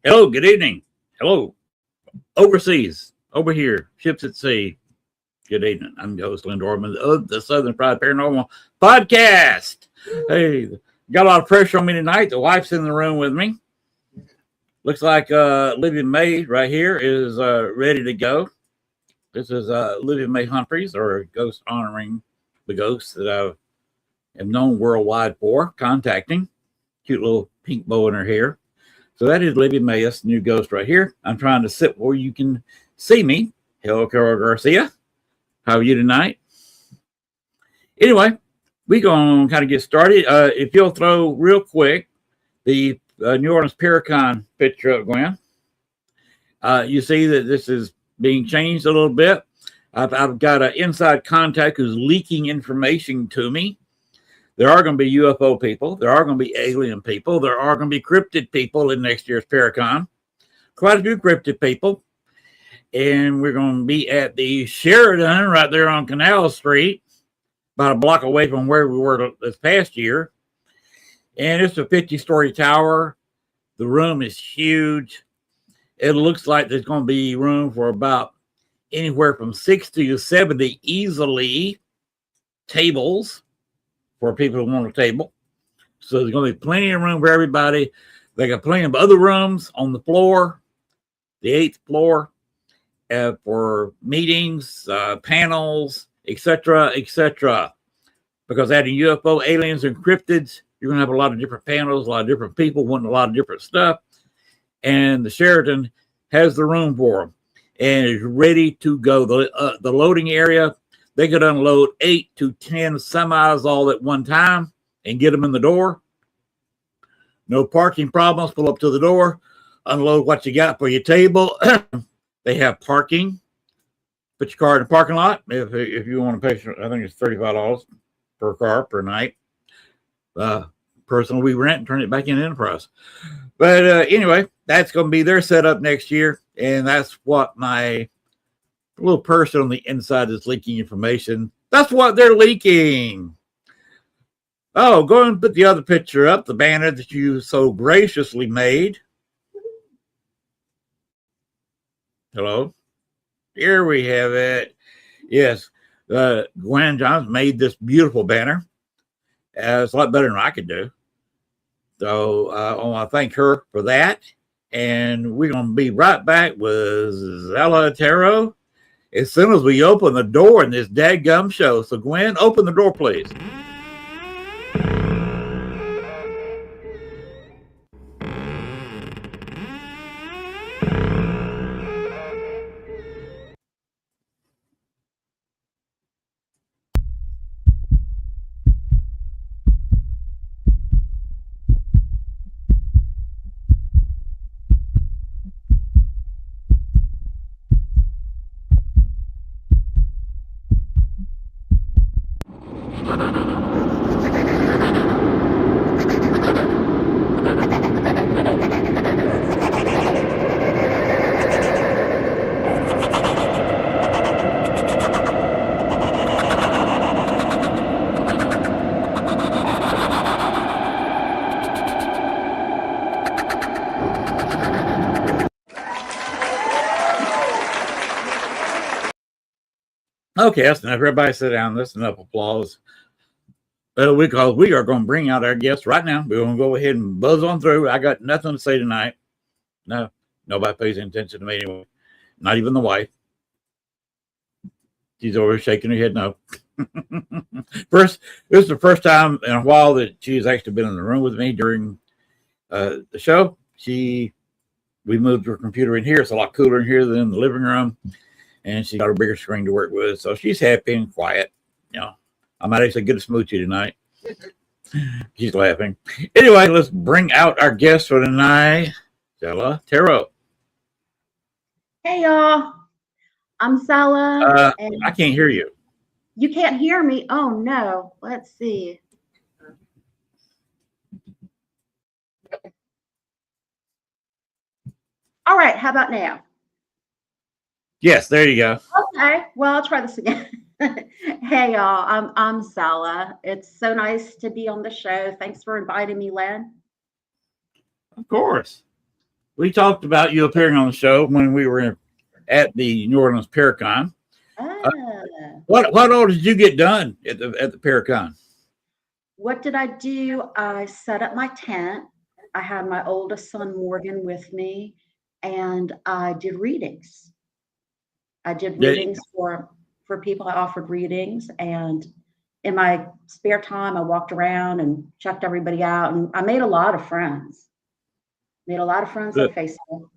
Hello, good evening. Hello, overseas, over here, ships at sea. Good evening. I'm your host, Len Dorman of the Southern Fried Paranormal Podcast. Hey, got a lot of pressure on me tonight. The wife's in the room with me. Looks like Living May right here is ready to go. This is Living May Humphreys, or a ghost honoring the ghosts that I am known worldwide for contacting. Cute little pink bow in her hair. So that is Living May, this new ghost right here. I'm trying to sit where you can see me. Hello, Carol Garcia. How are you tonight? Anyway, we're going to kind of get started. If you'll throw real quick the New Orleans Paracon picture up, Gwen. You see that this is being changed a little bit. I've got an inside contact who's leaking information to me. There are going to be UFO people. There are going to be alien people. There are going to be cryptid people in next year's Paracon. Quite a few cryptid people. And we're going to be at the Sheridan right there on Canal Street, about a block away from where we were this past year. And it's a 50-story tower. The room is huge. It looks like there's going to be room for about anywhere from 60 to 70 easily tables for people who want a table. So there's going to be plenty of room for everybody. They got plenty of other rooms on the floor, the 8th floor, for meetings, panels, etc., etc. Because adding UFO, aliens, and cryptids, you're going to have a lot of different panels, a lot of different people wanting a lot of different stuff. And the Sheraton has the room for them and is ready to go. The loading area, they could unload 8 to 10 semis all at one time and get them in the door. No parking problems. Pull up to the door, unload what you got for your table. They have parking. Put your car in the parking lot. If you want to pay, I think it's $35 per car per night. Personally, we rent and turn it back into enterprise. But anyway, that's going to be their setup next year. And that's what my little person on the inside is leaking information. That's what they're leaking. Oh, go and put the other picture up, the banner that you so graciously made. Hello. Here we have it. Yes, Gwen Johns made this beautiful banner. It's a lot better than I could do. So I want to thank her for that. And we're going to be right back with Zella Tarot as soon as we open the door in this dadgum show. So Gwen, open the door, please. Okay, that's enough. Everybody sit down. That's enough applause. Because we are going to bring out our guests right now. We're going to go ahead and buzz on through. I got nothing to say tonight. No, nobody pays attention to me anyway. Not even the wife. She's over shaking her head no. This is the first time in a while that she's actually been in the room with me during the show. We moved her computer in here. It's a lot cooler in here than in the living room. And she got a bigger screen to work with. So she's happy and quiet. You know, I might actually get a smoochie tonight. She's laughing. Anyway, let's bring out our guest for tonight, Zella Tarot. Hey, y'all. I'm Zella. I can't hear you. You can't hear me? Oh, no. Let's see. All right. How about now? Yes, there you go. Okay. Well, I'll try this again. Hey, y'all. I'm Zella. It's so nice to be on the show. Thanks for inviting me, Len. Of course. We talked about you appearing on the show when we were at the New Orleans Paracon. Ah, What all did you get done at the Paracon? what did I do? I set up my tent. I had my oldest son Morgan with me, and I did readings. I did Did- readings for people. I offered readings, and in my spare time, I walked around and checked everybody out, and I made a lot of friends. Made a lot of friends on Facebook.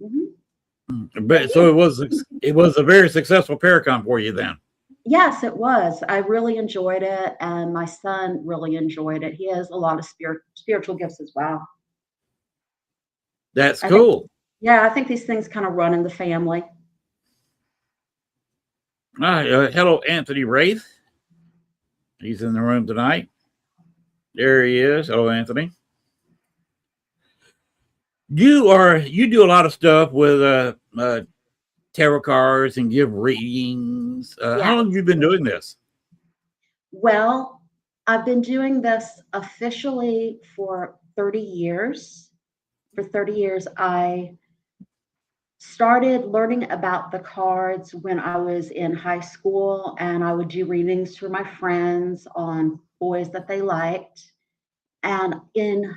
But so it was a very successful Paracon for you then. Yes, it was. I really enjoyed it, and my son really enjoyed it. He has a lot of spiritual gifts as well. That's I think, cool. yeah, I think these things kind of run in the family. Hello, Anthony Wraith. He's in the room tonight. There he is. Hello, Anthony. You do a lot of stuff with tarot cards and give readings. Yeah. How long have you been doing this? Well, I've been doing this officially for 30 years. For 30 years, I started learning about the cards when I was in high school, and I would do readings for my friends on boys that they liked. And in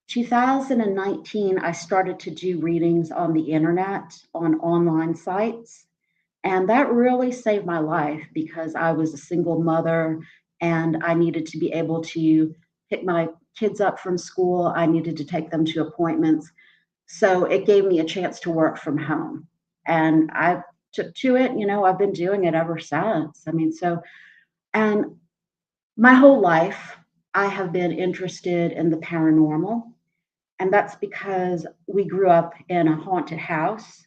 2019, I started to do readings on the internet, on online sites. And that really saved my life because I was a single mother and I needed to be able to pick my kids up from school. I needed to take them to appointments. So it gave me a chance to work from home. And I took to it, I've been doing it ever since. And my whole life, I have been interested in the paranormal. And that's because we grew up in a haunted house.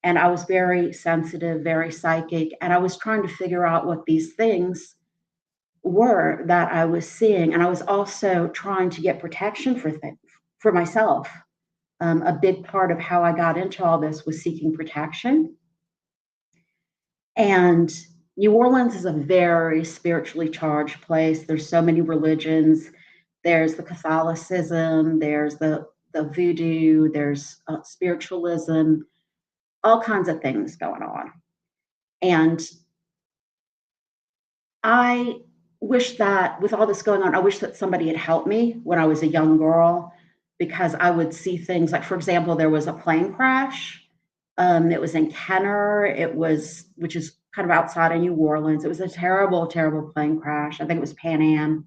And I was very sensitive, very psychic, and I was trying to figure out what these things were that I was seeing. And I was also trying to get protection for myself. A big part of how I got into all this was seeking protection. And New Orleans is a very spiritually charged place. There's so many religions. There's the Catholicism, there's the voodoo, there's spiritualism, all kinds of things going on. And I wish that with all this going on, I wish that somebody had helped me when I was a young girl, because I would see things like, for example, there was a plane crash. It was in Kenner, which is kind of outside of New Orleans. It was a terrible, terrible plane crash. I think it was Pan Am.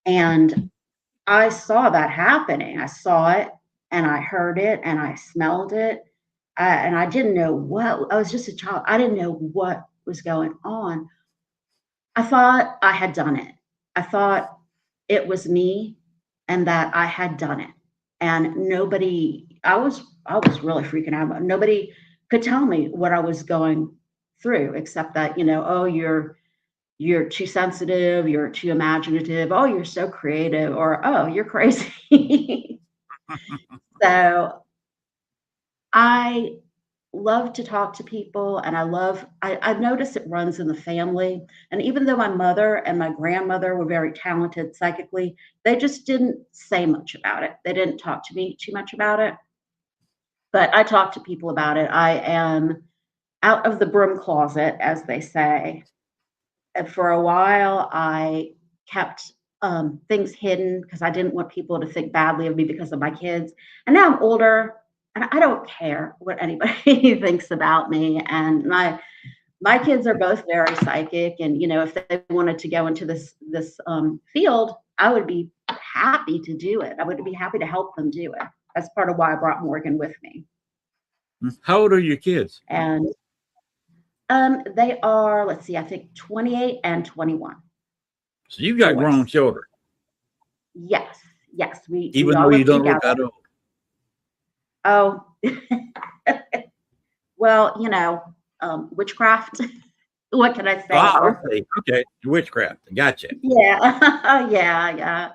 And I saw that happening. I saw it and I heard it and I smelled it. And I didn't know I was just a child. I didn't know what was going on. I thought I had done it. I thought it was me and that I had done it. And I was really freaking out about it. Nobody could tell me what I was going through except that, oh, you're too sensitive, you're too imaginative, oh, you're so creative, or oh, you're crazy. So I love to talk to people, and I've noticed it runs in the family. And even though my mother and my grandmother were very talented psychically, they just didn't say much about it. They didn't talk to me too much about it. But I talk to people about it. I am out of the broom closet, as they say. And for a while, I kept things hidden because I didn't want people to think badly of me because of my kids. And now I'm older, and I don't care what anybody thinks about me. And my kids are both very psychic, and if they wanted to go into this field, I would be happy to do it. I would be happy to help them do it. That's part of why I brought Morgan with me. How old are your kids? And they are, let's see, I think 28 and 21. So you've got grown children. Yes. Even though you don't look that old. Oh, well, witchcraft. What can I say? Okay. Witchcraft. Gotcha. Yeah. Yeah.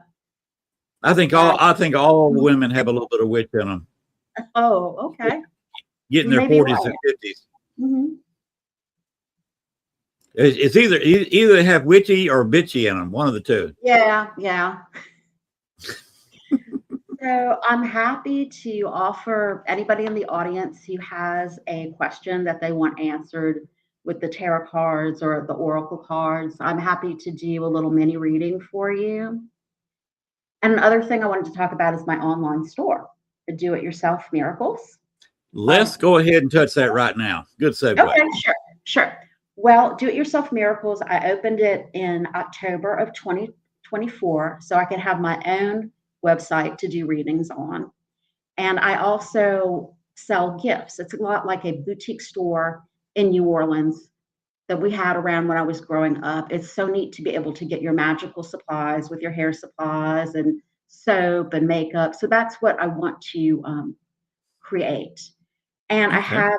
I think all women have a little bit of witch in them. Oh, okay. Getting their 40s and 50s. Mm-hmm. It's either have witchy or bitchy in them, one of the two. Yeah. So I'm happy to offer anybody in the audience who has a question that they want answered with the tarot cards or the oracle cards. I'm happy to do a little mini reading for you. And another thing I wanted to talk about is my online store, the Do-It-Yourself Miracles. Let's go ahead and touch that right now. Good segue. Okay, sure. Well, Do-It-Yourself Miracles, I opened it in October of 2024, so I could have my own website to do readings on. And I also sell gifts. It's a lot like a boutique store in New Orleans that we had around when I was growing up. It's so neat to be able to get your magical supplies with your hair supplies and soap and makeup. So that's what I want to create. And Okay.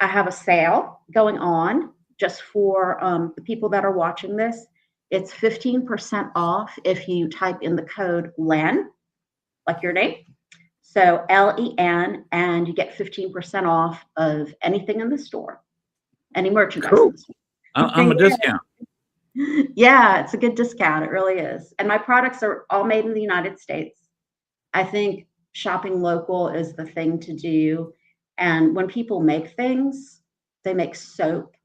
I have a sale going on just for the people that are watching this. It's 15% off if you type in the code LEN, like your name. So LEN, and you get 15% off of anything in the store, any merchandise in Cool. the store. I'm a discount. Yeah, it's a good discount. It really is. And my products are all made in the United States. I think shopping local is the thing to do. And when people make things, they make soap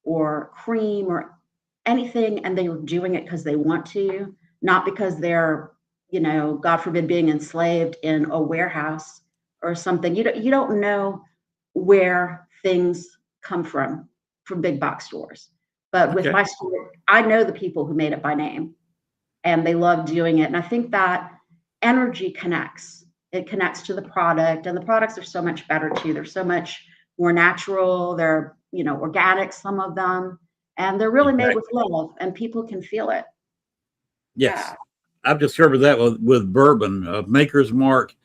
or cream or anything, and they're doing it because they want to, not because they're, God forbid, being enslaved in a warehouse or something. You don't know where things come from big box stores. But with Okay. my store, I know the people who made it by name, and they love doing it. And I think that energy connects. It connects to the product, and the products are so much better too. They're so much more natural. They're, organic, some of them, and they're really made with Exactly. love, and people can feel it. Yes. Yeah. I've discovered that with bourbon. Maker's Mark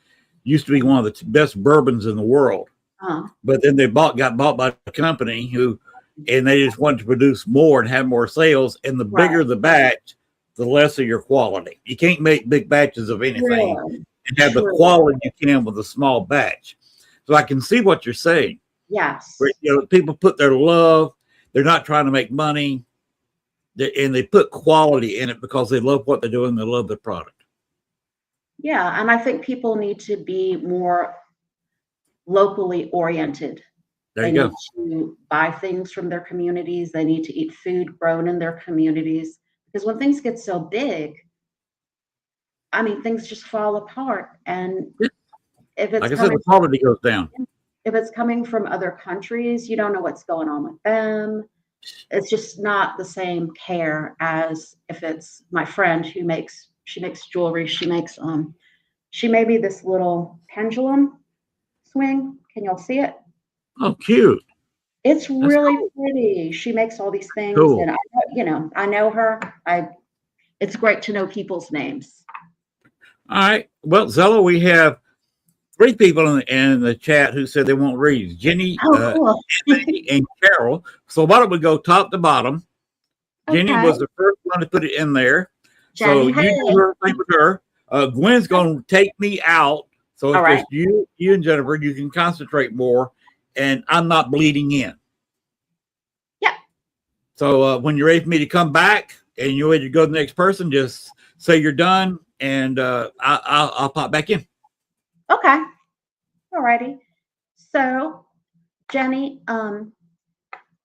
used to be one of the best bourbons in the world, Uh, but then they got bought by a company and they just wanted to produce more and have more sales. And the right. bigger the batch, the lesser your quality. You can't make big batches of anything True. and have the True. quality you can with a small batch. So I can see what you're saying. Where, Yes. people put their love. They're not trying to make money, and they put quality in it because they love what they're doing. They love the product. Yeah. And I think people need to be more locally oriented. There They you need go. to buy things from their communities. They need to eat food grown in their communities. Because when things get so big, I mean, things just fall apart. And if it's Like I said, coming the quality goes down. if it's coming from other countries, you don't know what's going on with them. It's just not the same care as if it's my friend she makes jewelry. She made me this little pendulum swing. Can y'all see it? Oh, cute. It's That's really cool. pretty. She makes all these things, Cool. and I know her. It's great to know people's names. All right. Well, Zella, we have three people in the chat who said they won't read: Jenny, Oh, cool. Anthony, and Carol. So why don't we go top to bottom? Jenny Okay, was the first one to put it in there. So Jenny. you do Hey. her thing with her. Gwen's going to take me out. So All it's right. just you and Jennifer. You can concentrate more, and I'm not bleeding in. Yeah. So when you're ready for me to come back and you're ready to go to the next person, just say you're done, and I'll pop back in. Okay. All righty. So, Jenny,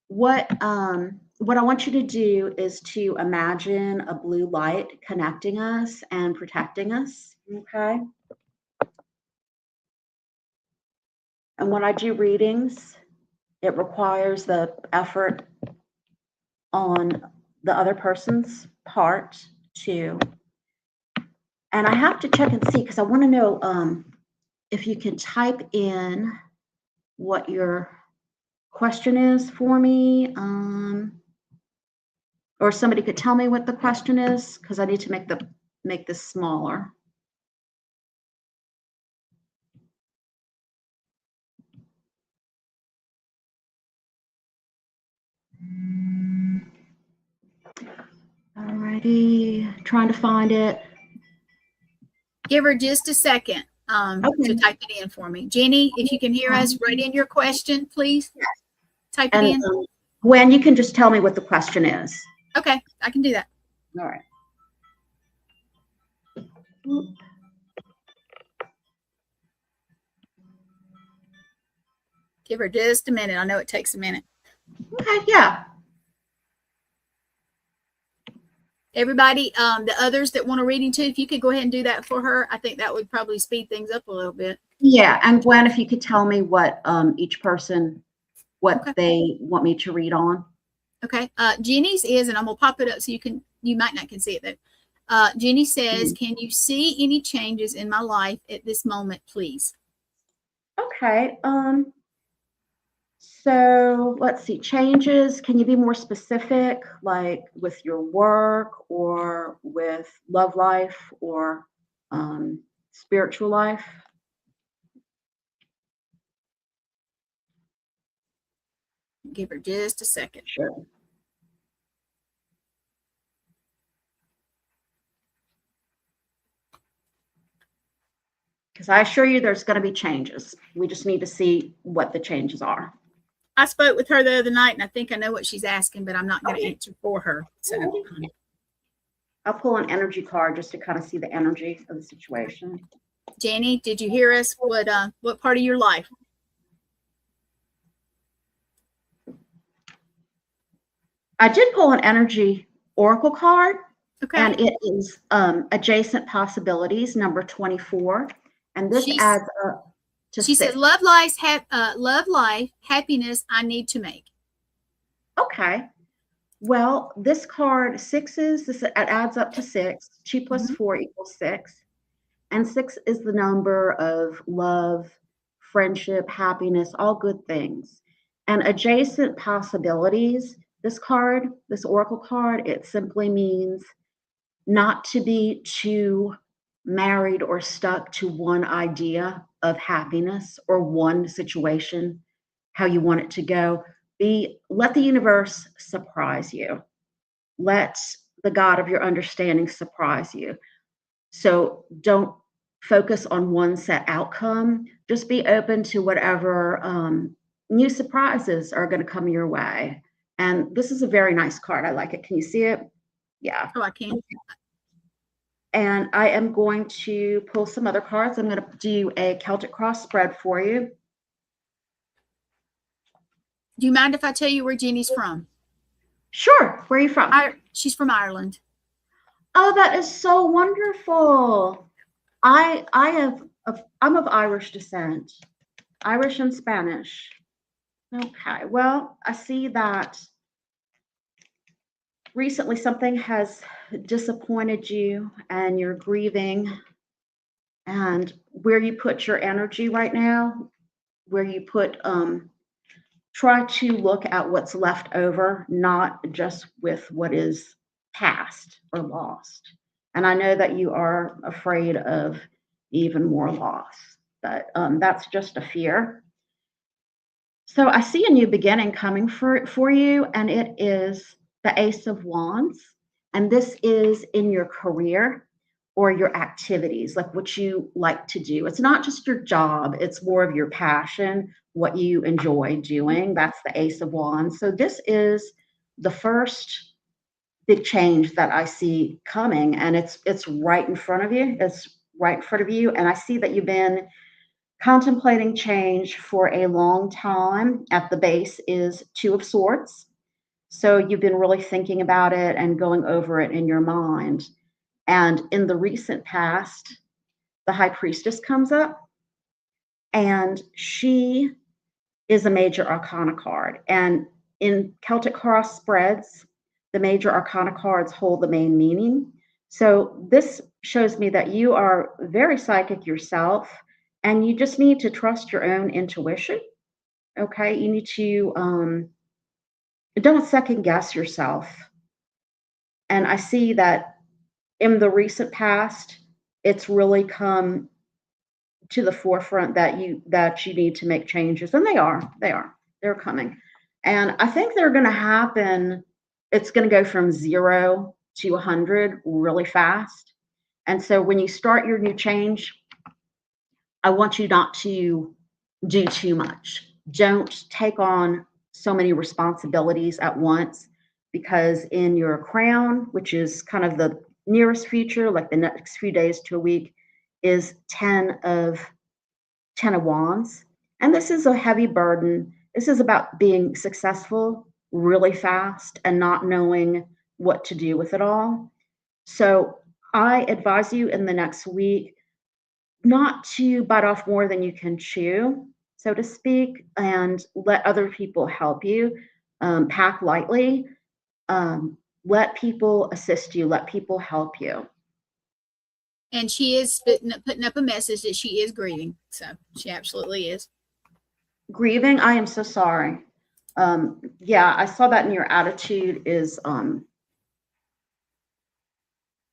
what I want you to do is to imagine a blue light connecting us and protecting us. Okay. And when I do readings, it requires the effort on the other person's part too. And I have to check and see because I want to know if you can type in what your question is for me. Or somebody could tell me what the question is because I need to make this smaller. Alrighty, trying to find it. Give her just a second to Okay. type it in for me. Jenny, if you can hear us, write in your question, please. Type it And in. Gwen, you can just tell me what the question is. Okay, I can do that. All right. Give her just a minute. I know it takes a minute. Okay, yeah. Everybody, the others that want a reading too, if you could go ahead and do that for her, I think that would probably speed things up a little bit. Yeah, and Gwen, if you could tell me what each person, what Okay. they want me to read on. Okay. Jenny's is, and I'm gonna pop it up so you might not can see it though. Jenny says, can you see any changes in my life at this moment, please? Okay. So let's see, changes. Can you be more specific, like with your work or with love life or spiritual life? Give her just a second. Sure. Because I assure you there's going to be changes. We just need to see what the changes are. I spoke with her the other night, and I think I know what she's asking, but I'm not going to answer for her. So I'll pull an energy card just to kind of see the energy of the situation. Jenny, did you hear us? What part of your life? I did pull an energy oracle card. Okay. And it is adjacent possibilities, number 24. And this adds up to she 6. said, love life, happiness I need to make. Okay. Well, this card, 6s, it adds up to 6. 2 plus 4 equals 6. And 6 is the number of love, friendship, happiness, all good things. And adjacent possibilities, this card, this oracle card, it simply means not to be too married or stuck to one idea of happiness or one situation, how you want it to go. Let the universe surprise you. Let the God of your understanding surprise you. So don't focus on one set outcome. Just be open to whatever new surprises are going to come your way. And this is a very nice card. I like it. Can you see it? Yeah. Oh, I can. And I am going to pull some other cards. I'm going to do a Celtic cross spread for you. Do you mind if I tell you where Jenny's from? Sure. Where are you from? She's from Ireland. Oh, that is so wonderful. I'm of Irish descent, Irish and Spanish. Okay. Well, I see that recently something has disappointed you and you're grieving, and where you put your energy right now, where you put try to look at what's left over, not just with what is past or lost. And I know that you are afraid of even more loss, but that's just a fear. So I see a new beginning coming for you, and it is the Ace of Wands. And this is in your career or your activities, like what you like to do. It's not just your job, it's more of your passion, what you enjoy doing. That's the Ace of Wands. So this is the first big change that I see coming, and it's right in front of you. It's right in front of you. And I see that you've been contemplating change for a long time. At the base is Two of Swords. So you've been really thinking about it and going over it in your mind. And in the recent past, the High Priestess comes up, and she is a major arcana card. And in Celtic cross spreads, the major arcana cards hold the main meaning. So this shows me that you are very psychic yourself, and you just need to trust your own intuition. Okay, you need to don't second guess yourself. And I see that in the recent past, it's really come to the forefront that you need to make changes, and they're coming. And I think they're going to happen. It's going to go from 0 to 100 really fast. And so when you start your new change, I want you not to do too much. Don't take on so many responsibilities at once, because in your crown, which is kind of the nearest future, like the next few days to a week, is 10 of Wands. And this is a heavy burden. This is about being successful really fast and not knowing what to do with it all. So I advise you in the next week not to bite off more than you can chew, so to speak, and let other people help you. Pack lightly. Let people assist you. Let people help you. And she is putting up a message that she is grieving. So she absolutely is. Grieving, I am so sorry. Yeah, I saw that in your attitude is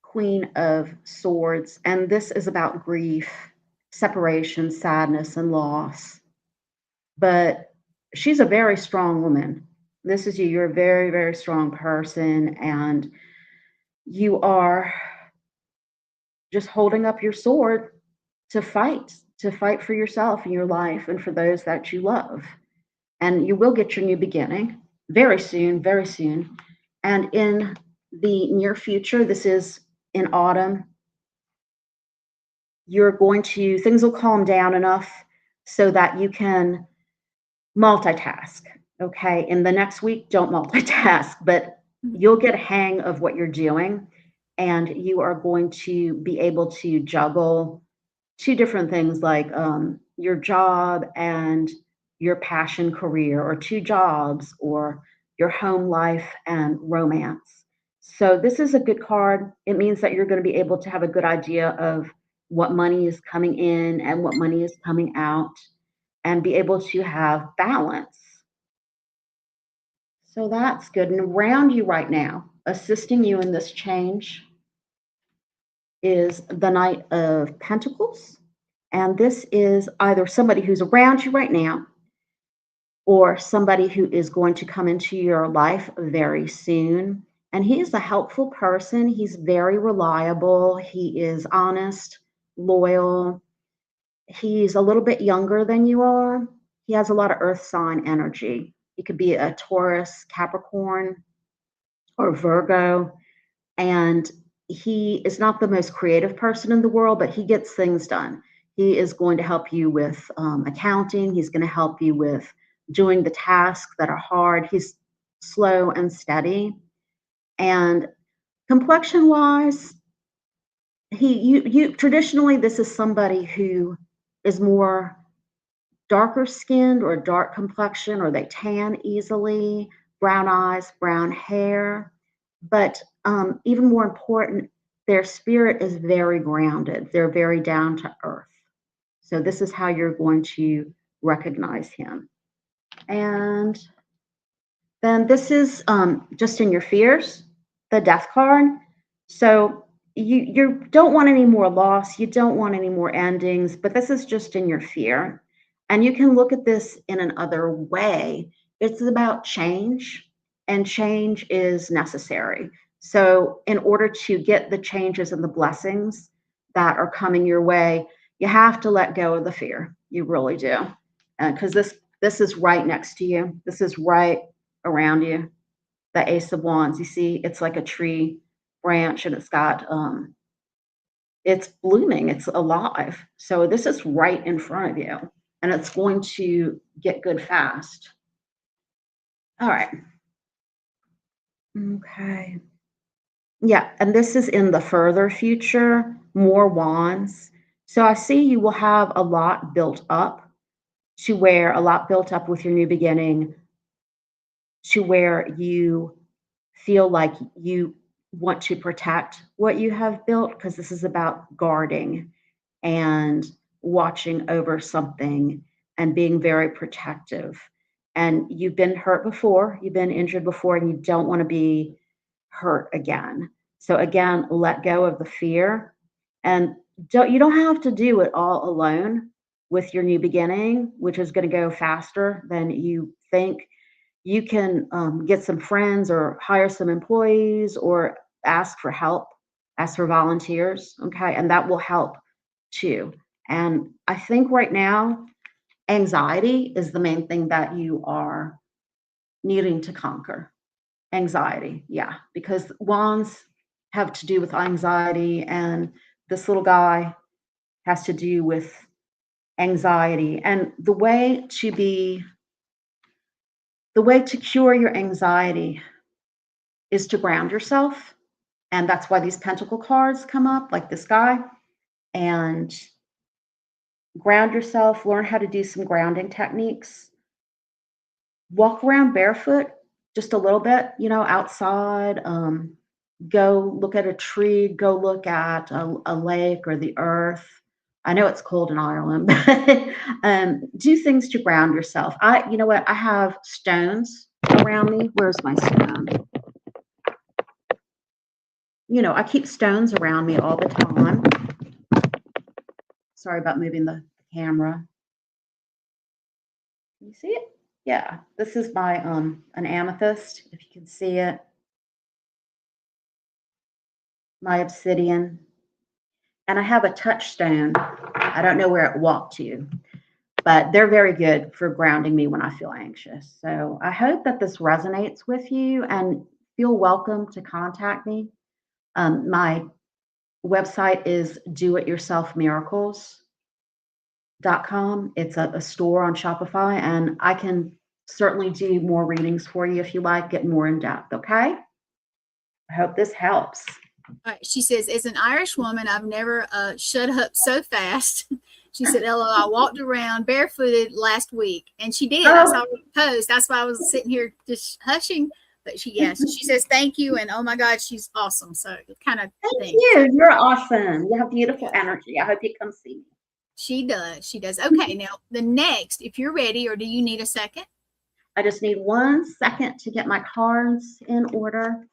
Queen of Swords, and this is about grief, separation, sadness, and loss. But she's a very strong woman. This is you. You're a very, very strong person, and you are just holding up your sword to fight for yourself and your life and for those that you love. And you will get your new beginning very soon, very soon. And in the near future, this is in autumn, things will calm down enough so that you can multitask. Okay. In the next week, don't multitask, but you'll get a hang of what you're doing, and you are going to be able to juggle two different things like your job and your passion career, or two jobs, or your home life and romance. So this is a good card. It means that you're going to be able to have a good idea of what money is coming in and what money is coming out, and be able to have balance. So that's good. And around you right now, assisting you in this change, is the Knight of Pentacles. And this is either somebody who's around you right now, or somebody who is going to come into your life very soon. And he is a helpful person. He's very reliable. He is honest, loyal. He's a little bit younger than you are. He has a lot of earth sign energy. He could be a Taurus, Capricorn, or Virgo. And he is not the most creative person in the world, but he gets things done. He is going to help you with accounting. He's going to help you with doing the tasks that are hard. He's slow and steady. And complexion wise, you traditionally, this is somebody who is more darker skinned or dark complexion, or they tan easily, brown eyes, brown hair. But even more important, their spirit is very grounded. They're very down to earth. So this is how you're going to recognize him. And then this is just in your fears, the Death card. So you don't want any more loss. You don't want any more endings, but this is just in your fear. And you can look at this in another way. It's about change, and change is necessary. So in order to get the changes and the blessings that are coming your way, you have to let go of the fear. You really do. Because this is right next to you. This is right around you. The Ace of Wands. You see, it's like a tree branch, and it's got it's blooming, it's alive. So this is right in front of you, and it's going to get good fast. All right. Okay. Yeah, and this is in the further future, more wands. So I see you will have a lot built up with your new beginning, to where you feel like you want to protect what you have built, because this is about guarding and watching over something and being very protective. And you've been hurt before, you've been injured before, and you don't want to be hurt again. So again, let go of the fear, and you don't have to do it all alone with your new beginning, which is going to go faster than you think. You can get some friends, or hire some employees, or ask for help, ask for volunteers. Okay. And that will help too. And I think right now, anxiety is the main thing that you are needing to conquer. Anxiety. Yeah. Because wands have to do with anxiety, and this little guy has to do with anxiety. And the way to cure your anxiety is to ground yourself. And that's why these pentacle cards come up, like this guy. And ground yourself, learn how to do some grounding techniques. Walk around barefoot just a little bit, outside. Go look at a tree, go look at a lake or the earth. I know it's cold in Ireland, but do things to ground yourself. You know what? I have stones around me. Where's my stone? I keep stones around me all the time. Sorry about moving the camera. Can you see it? Yeah, this is my an amethyst, if you can see it. My obsidian. And I have a touchstone. I don't know where it walked to, but they're very good for grounding me when I feel anxious. So I hope that this resonates with you, and feel welcome to contact me. My website is doityourselfmiracles.com. It's a store on Shopify, and I can certainly do more readings for you if you like, get more in depth. Okay. I hope this helps. All right, she says, as an Irish woman, I've never shut up so fast. She said, "Hello, I walked around barefooted last week," and she did. I saw her post. That's why I was sitting here just hushing. But she says thank you, and oh my God, she's awesome. So kind of thank you. You're awesome. You have beautiful energy. I hope you come see me. She does. She does. Okay, now the next, if you're ready, or do you need a second? I just need 1 second to get my cards in order.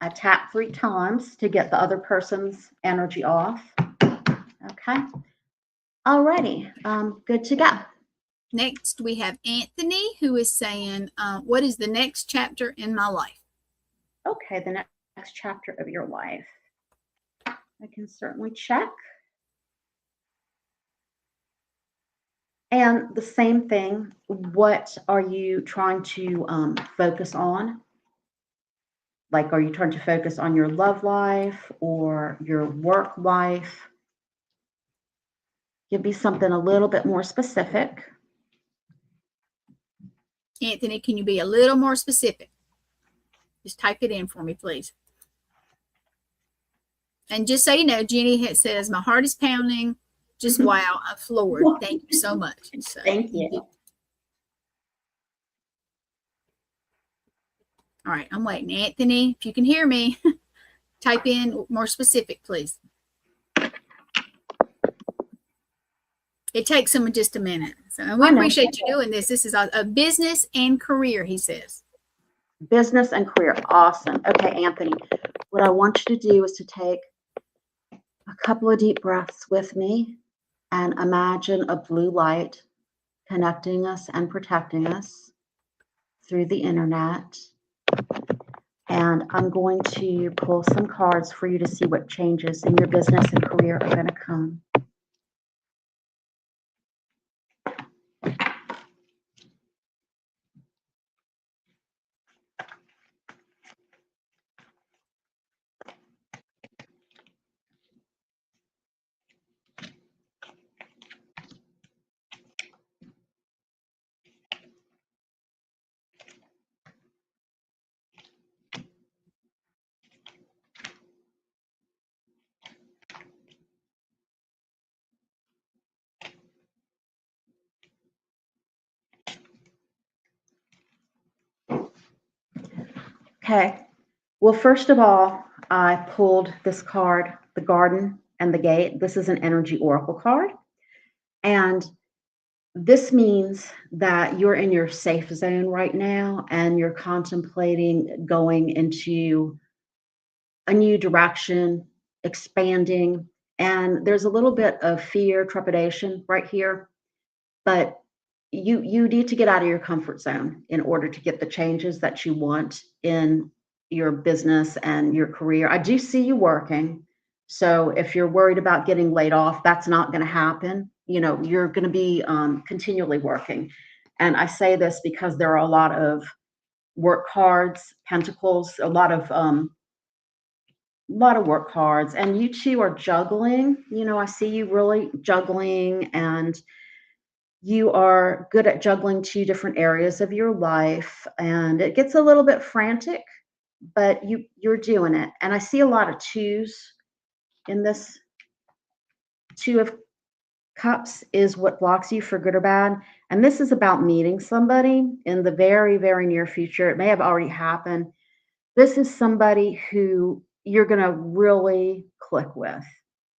I tap 3 times to get the other person's energy off. Okay. Alrighty. Good to go. Next, we have Anthony, who is saying, what is the next chapter in my life? Okay, the next chapter of your life. I can certainly check. And the same thing, what are you trying to focus on? Like, are you trying to focus on your love life or your work life? Give me something a little bit more specific. Anthony, can you be a little more specific? Just type it in for me, please. And just so you know, Jenny says, my heart is pounding. Just wow, I'm floored. Thank you so much. So, thank you. All right, I'm waiting. Anthony, if you can hear me, type in more specific, please. It takes him just a minute. So, and we appreciate you doing this. This is a business and career, he says. Business and career. Awesome. Okay, Anthony, what I want you to do is to take a couple of deep breaths with me and imagine a blue light connecting us and protecting us through the internet. And I'm going to pull some cards for you to see what changes in your business and career are going to come. Okay, well, first of all, I pulled this card, the Garden and the Gate. This is an energy oracle card. And this means that you're in your safe zone right now and you're contemplating going into a new direction, expanding. And there's a little bit of fear, trepidation right here, but you need to get out of your comfort zone in order to get the changes that you want in your business and your career. I do see you working. So if you're worried about getting laid off, that's not going to happen. You're going to be continually working. And I say this because there are a lot of work cards, pentacles, a lot of work cards. And you two are juggling. You know, I see you really juggling, and you are good at juggling two different areas of your life. And it gets a little bit frantic, but you're doing it. And I see a lot of twos in this. Two of Cups is what blocks you for good or bad. And this is about meeting somebody in the very, very near future. It may have already happened. This is somebody who you're going to really click with.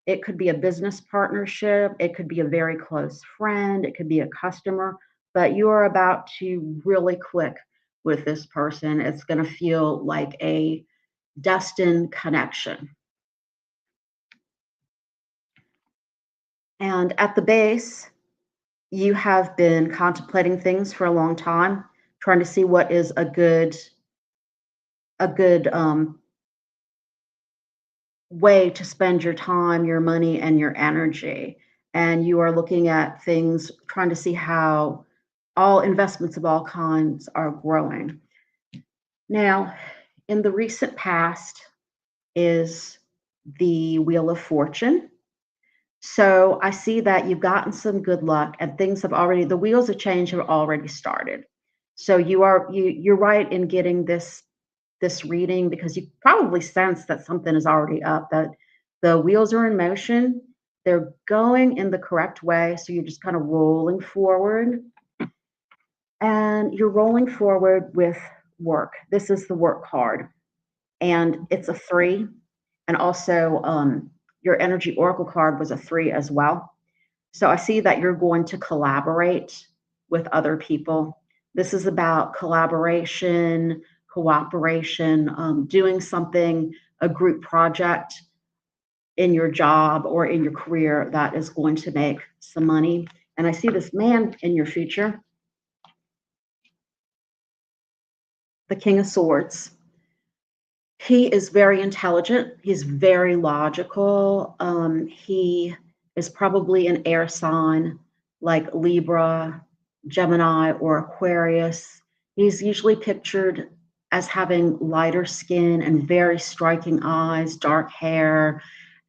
It could be a business partnership. It could be a very close friend. It could be a customer, but you are about to really click with this person. It's going to feel like a destined connection. And at the base, you have been contemplating things for a long time, trying to see what is a good way to spend your time, your money, and your energy. And you are looking at things, trying to see how all investments of all kinds are growing. Now, in the recent past is the Wheel of Fortune. So I see that you've gotten some good luck, and things have already, the wheels of change have already started. So you're right in getting this reading, because you probably sense that something is already up, that the wheels are in motion. They're going in the correct way. So you're just kind of rolling forward, and you're rolling forward with work. This is the work card, and it's a 3. And also your energy oracle card was a 3 as well. So I see that you're going to collaborate with other people. This is about collaboration, cooperation, doing something, a group project in your job or in your career that is going to make some money. And I see this man in your future, the King of Swords. He is very intelligent. He's very logical. He is probably an air sign like Libra, Gemini, or Aquarius. He's usually pictured as having lighter skin and very striking eyes, dark hair,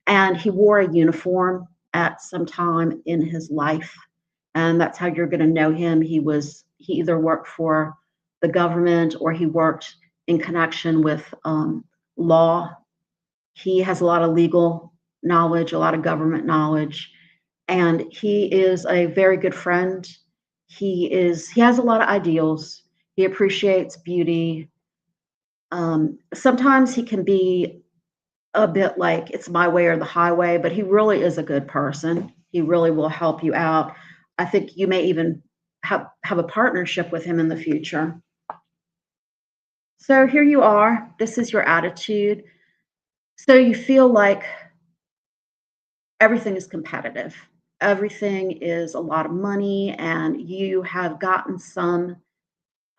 and he wore a uniform at some time in his life. And that's how you're going to know him. He either worked for the government or he worked in connection with law. He has a lot of legal knowledge, a lot of government knowledge, and he is a very good friend. He has a lot of ideals. He appreciates beauty. Sometimes he can be a bit like it's my way or the highway, but he really is a good person. He really will help you out. I think you may even have a partnership with him in the future. So here you are. This is your attitude. So you feel like everything is competitive. Everything is a lot of money, and you have gotten some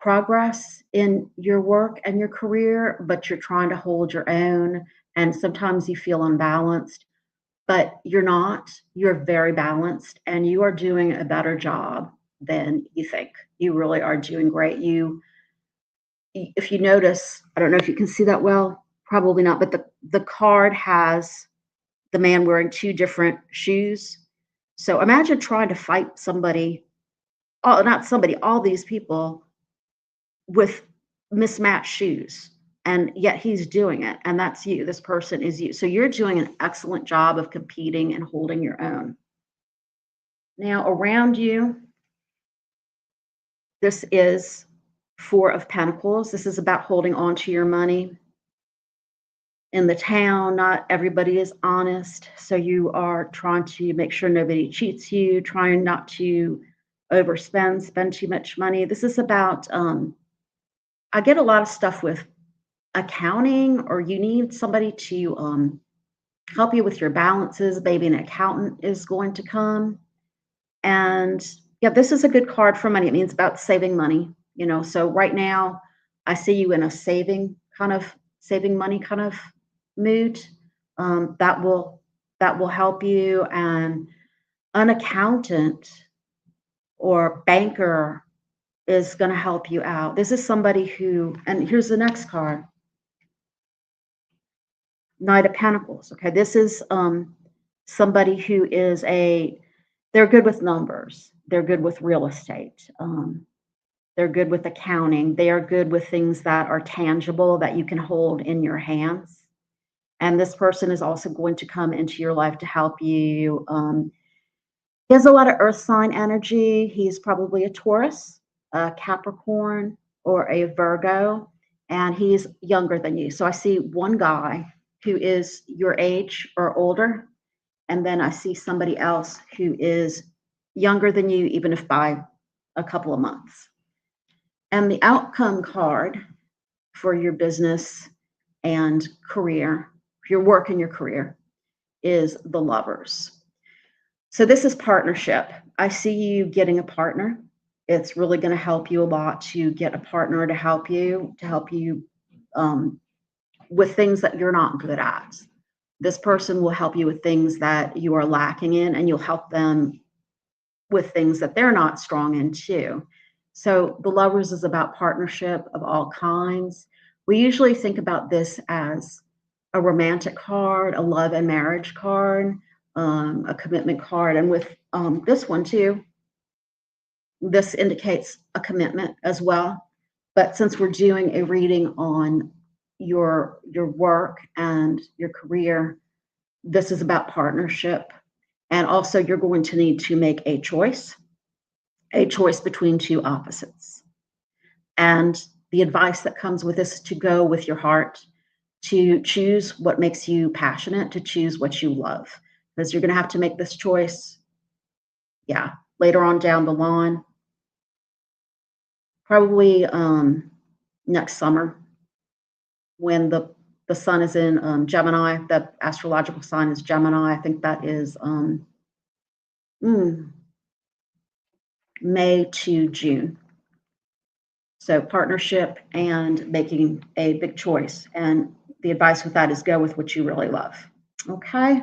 progress in your work and your career, but you're trying to hold your own. And sometimes you feel unbalanced, but you're not. You're very balanced, and you are doing a better job than you think. You really are doing great. If you notice, I don't know if you can see that well, probably not, but the card has the man wearing 2 different shoes. So imagine trying to fight somebody, all these people with mismatched shoes, and yet he's doing it, and that's you. This person is you. So you're doing an excellent job of competing and holding your own. Now around you, this is 4 of Pentacles. This is about holding on to your money. In the town, not everybody is honest, so you are trying to make sure nobody cheats you, trying not to spend too much money. This is about, I get a lot of stuff with accounting, or you need somebody to help you with your balances. Maybe an accountant is going to come. And yeah, this is a good card for money. It means about saving money, so right now I see you in a saving money kind of mood. That will help you. And an accountant or banker is going to help you out. This is somebody who, and here's the next card, Knight of Pentacles. Okay, this is somebody who is they're good with numbers. They're good with real estate. They're good with accounting. They are good with things that are tangible that you can hold in your hands. And this person is also going to come into your life to help you. He has a lot of earth sign energy. He's probably a Taurus, a Capricorn, or a Virgo, and he's younger than you. So I see one guy who is your age or older, and then I see somebody else who is younger than you, even if by a couple of months. And the outcome card for your business and career, your work and your career, is the Lovers. So this is partnership. I see you getting a partner. It's really going to help you a lot to get a partner to help you with things that you're not good at. This person will help you with things that you are lacking in, and you'll help them with things that they're not strong in too. So the Lovers is about partnership of all kinds. We usually think about this as a romantic card, a love and marriage card, a commitment card. And with this one too, this indicates a commitment as well. But since we're doing a reading on your work and your career, this is about partnership. And also you're going to need to make a choice between two opposites. And the advice that comes with this is to go with your heart, to choose what makes you passionate, to choose what you love, because you're going to have to make this choice, later on down the line, probably next summer, when the sun is in Gemini. The astrological sign is Gemini. I think that is May to June. So partnership and making a big choice. And the advice with that is go with what you really love. Okay.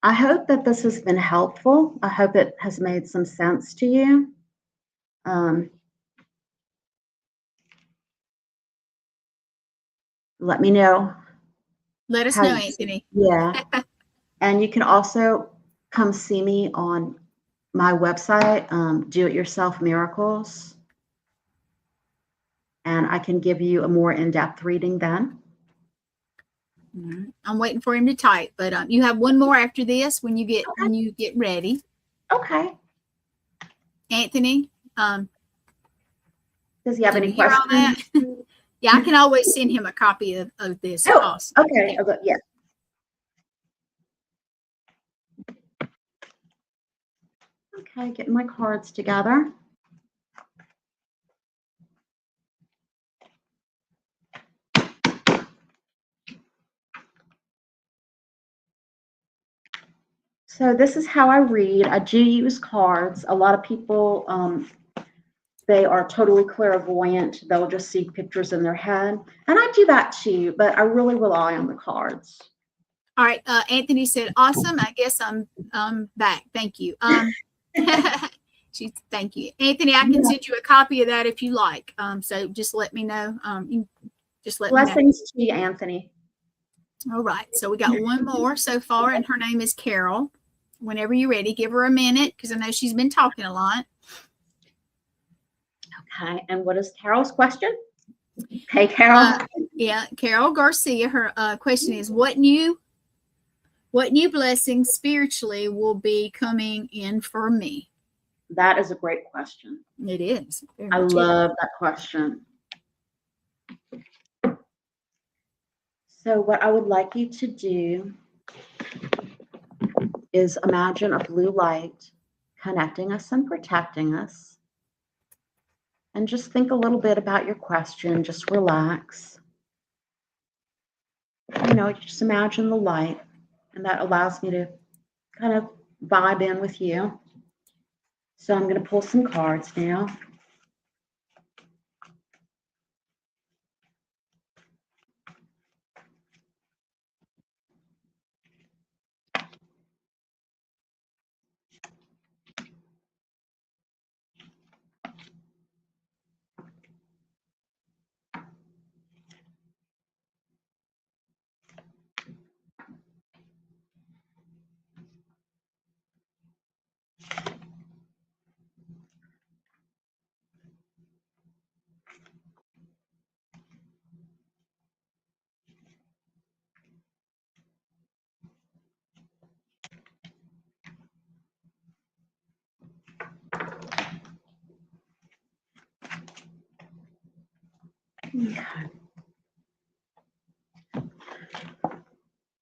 I hope that this has been helpful. I hope it has made some sense to you. Let me know. Let us know, Anthony. Yeah. And you can also come see me on my website, Do It Yourself Miracles. And I can give you a more in-depth reading then. I'm waiting for him to type, but you have one more after this when you get ready. Okay. Anthony, does he have any hear all that? questions? Yeah, I can always send him a copy of this. Oh, also. okay. Yeah. Okay, getting my cards together. So this is how I read. I do use cards. A lot of people, they are totally clairvoyant. They'll just see pictures in their head. And I do that too, but I really rely on the cards. All right. Anthony said, awesome. I guess I'm back. Thank you. Thank you. Anthony, I can send you a copy of that if you like. So just let me know. Just let me know. Blessings to you, Anthony. All right. So we got one more so far, and her name is Carol. Whenever you're ready, give her a minute because I know she's been talking a lot. Okay. And what is Carol's question? Hey, Carol. Carol Garcia. Her question is, what new blessings spiritually will be coming in for me? That is a great question. It is. I love that question. So what I would like you to do is imagine a blue light connecting us and protecting us. And just think a little bit about your question. Just relax. Just imagine the light. And that allows me to kind of vibe in with you. So I'm going to pull some cards now.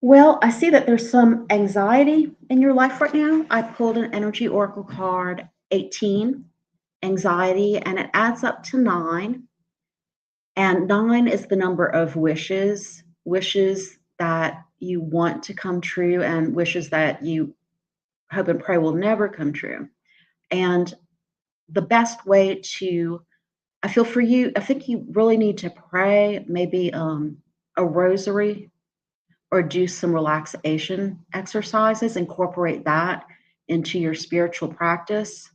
Well, I see that there's some anxiety in your life right now. I pulled an energy oracle card 18, anxiety, and it adds up to 9. And 9 is the number of wishes, wishes that you want to come true and wishes that you hope and pray will never come true. And the best way to, I feel for you, I think you really need to pray, maybe a rosary, or do some relaxation exercises, incorporate that into your spiritual practice.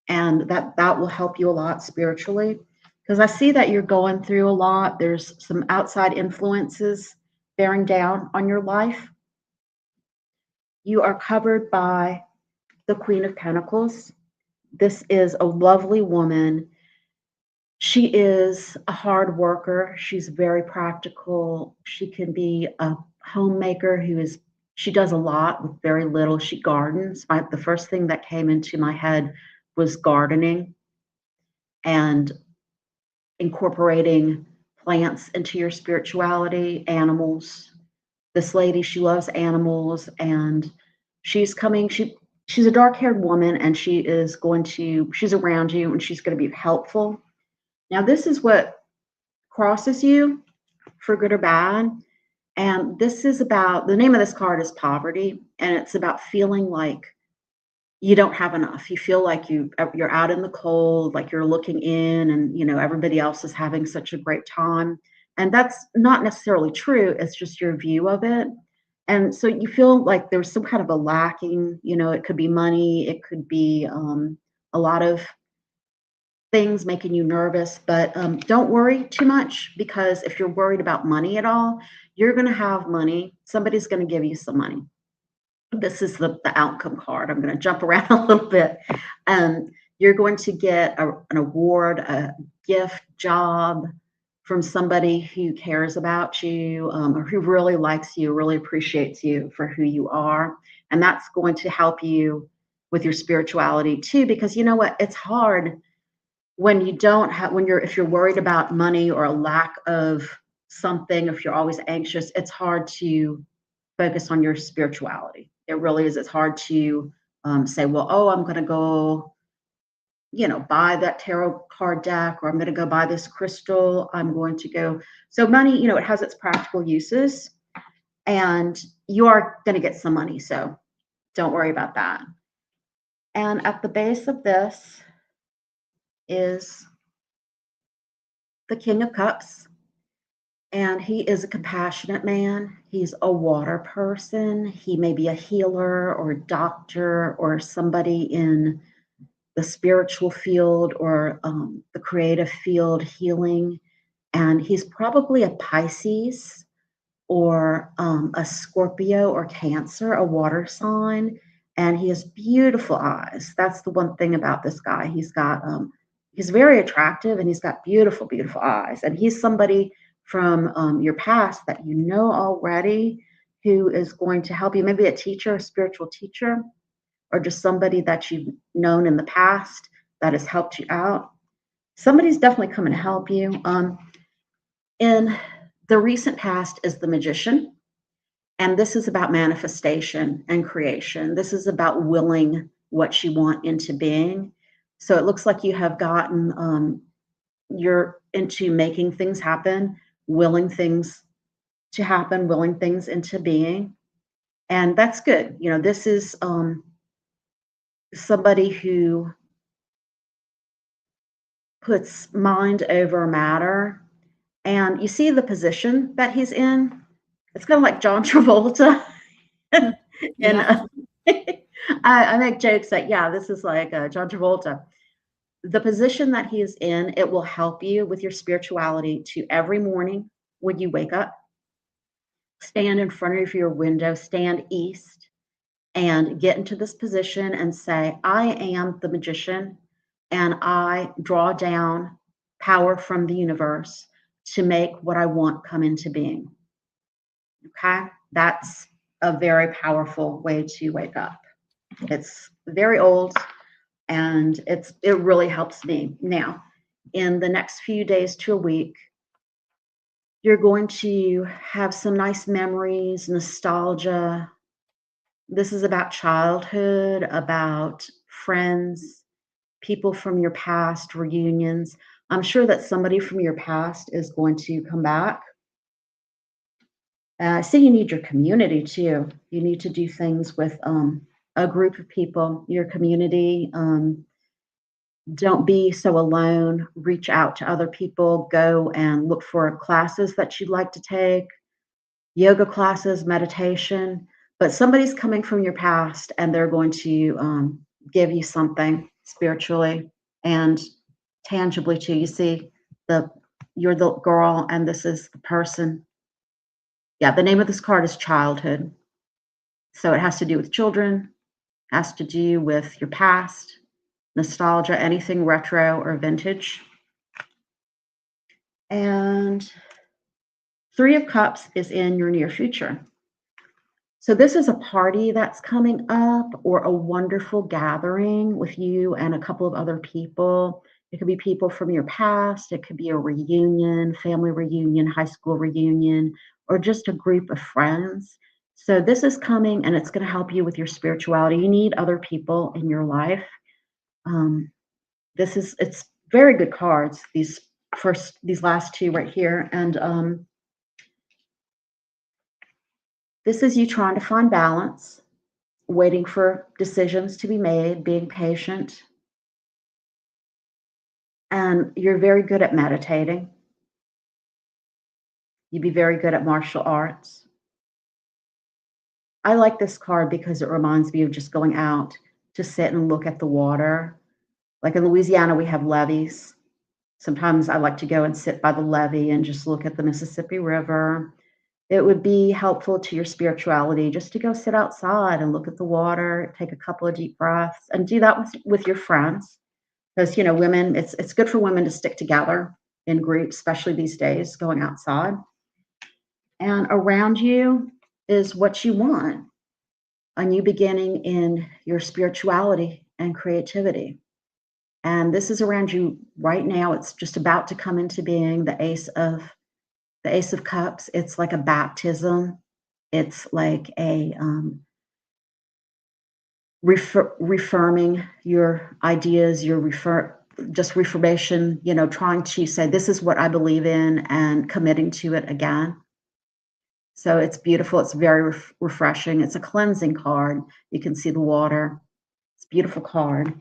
And that will help you a lot spiritually. Because I see that you're going through a lot. There's some outside influences bearing down on your life. You are covered by the Queen of Pentacles. This is a lovely woman. She is a hard worker. She's very practical. She can be a homemaker she does a lot with very little. She gardens. The first thing that came into my head was gardening and incorporating plants into your spirituality, animals. This lady, she loves animals, and she's a dark-haired woman, and she's around you, and she's going to be helpful. Now, this is what crosses you, for good or bad. And this is about, the name of this card is poverty, and it's about feeling like you don't have enough. You feel like you're out in the cold, like you're looking in, and everybody else is having such a great time. And that's not necessarily true. It's just your view of it. And so you feel like there's some kind of a lacking, it could be money, it could be a lot of things making you nervous, but don't worry too much, because if you're worried about money at all, you're going to have money. Somebody's going to give you some money. This is the outcome card. I'm going to jump around a little bit. You're going to get an award, a gift, job from somebody who cares about you, or who really likes you, really appreciates you for who you are. And that's going to help you with your spirituality too, because you know what? It's hard when if you're worried about money or a lack of something, if you're always anxious, it's hard to focus on your spirituality. It really is. It's hard to say, well, I'm going to go, buy that tarot card deck, or I'm going to go buy this crystal. I'm going to go. So money, it has its practical uses, and you are going to get some money. So don't worry about that. And at the base of this is the King of Cups, and he is a compassionate man. He's a water person. He may be a healer or a doctor or somebody in the spiritual field or the creative field, healing. And he's probably a Pisces or a Scorpio or Cancer, a water sign. And he has beautiful eyes. That's the one thing about this guy. He's very attractive, and he's got beautiful, beautiful eyes. And he's somebody from your past that you know already, who is going to help you, maybe a teacher, a spiritual teacher, or just somebody that you've known in the past that has helped you out. Somebody's definitely coming to help you. In the recent past is the Magician, and this is about manifestation and creation. This is about willing what you want into being. So it looks like you have gotten, you're into making things happen, willing things to happen, willing things into being. And that's good. This is somebody who puts mind over matter. And you see the position that he's in? It's kind of like John Travolta. And I make jokes that, this is like John Travolta. The position that he is in, it will help you with your spirituality to every morning when you wake up, stand in front of your window, stand east, and get into this position and say, I am the magician, and I draw down power from the universe to make what I want come into being. Okay? That's a very powerful way to wake up. It's very old, and it really helps me. Now, in the next few days to a week, You're going to have some nice memories, nostalgia. This is about childhood, about friends, people from your past, reunions. I'm sure that somebody from your past is going to come back. So you need your community too. You need to do things with a group of people, your community. Don't be so alone. Reach out to other people. Go and look for classes that you'd like to take, yoga classes, meditation. But somebody's coming from your past and they're going to give you something spiritually and tangibly too. You see, you're the girl and this is the person. Yeah, the name of this card is childhood. So it has to do with children, has to do with your past, nostalgia, anything retro or vintage. And Three of Cups is in your near future. So this is a party that's coming up or a wonderful gathering with you and a couple of other people. It could be people from your past. It could be a reunion, family reunion, high school reunion, or just a group of friends. So this is coming and it's going to help you with your spirituality. You need other people in your life. It's very good cards, these last two right here. And this is you trying to find balance, waiting for decisions to be made, being patient. And you're very good at meditating. You'd be very good at martial arts. I like this card because it reminds me of just going out to sit and look at the water. Like in Louisiana, we have levees. Sometimes I like to go and sit by the levee and just look at the Mississippi River. It would be helpful to your spirituality just to go sit outside and look at the water, take a couple of deep breaths, and do that with your friends. Because, you know, women, it's good for women to stick together in groups, especially these days, going outside. And around you is what you want, a new beginning in your spirituality and creativity. And this is around you right now. It's just about to come into being, the Ace of Cups. It's like a baptism. It's like a reaffirming your ideas, your reformation, you know, trying to say, this is what I believe in and committing to it again. So it's beautiful. It's very refreshing. It's a cleansing card. You can see the water. It's a beautiful card.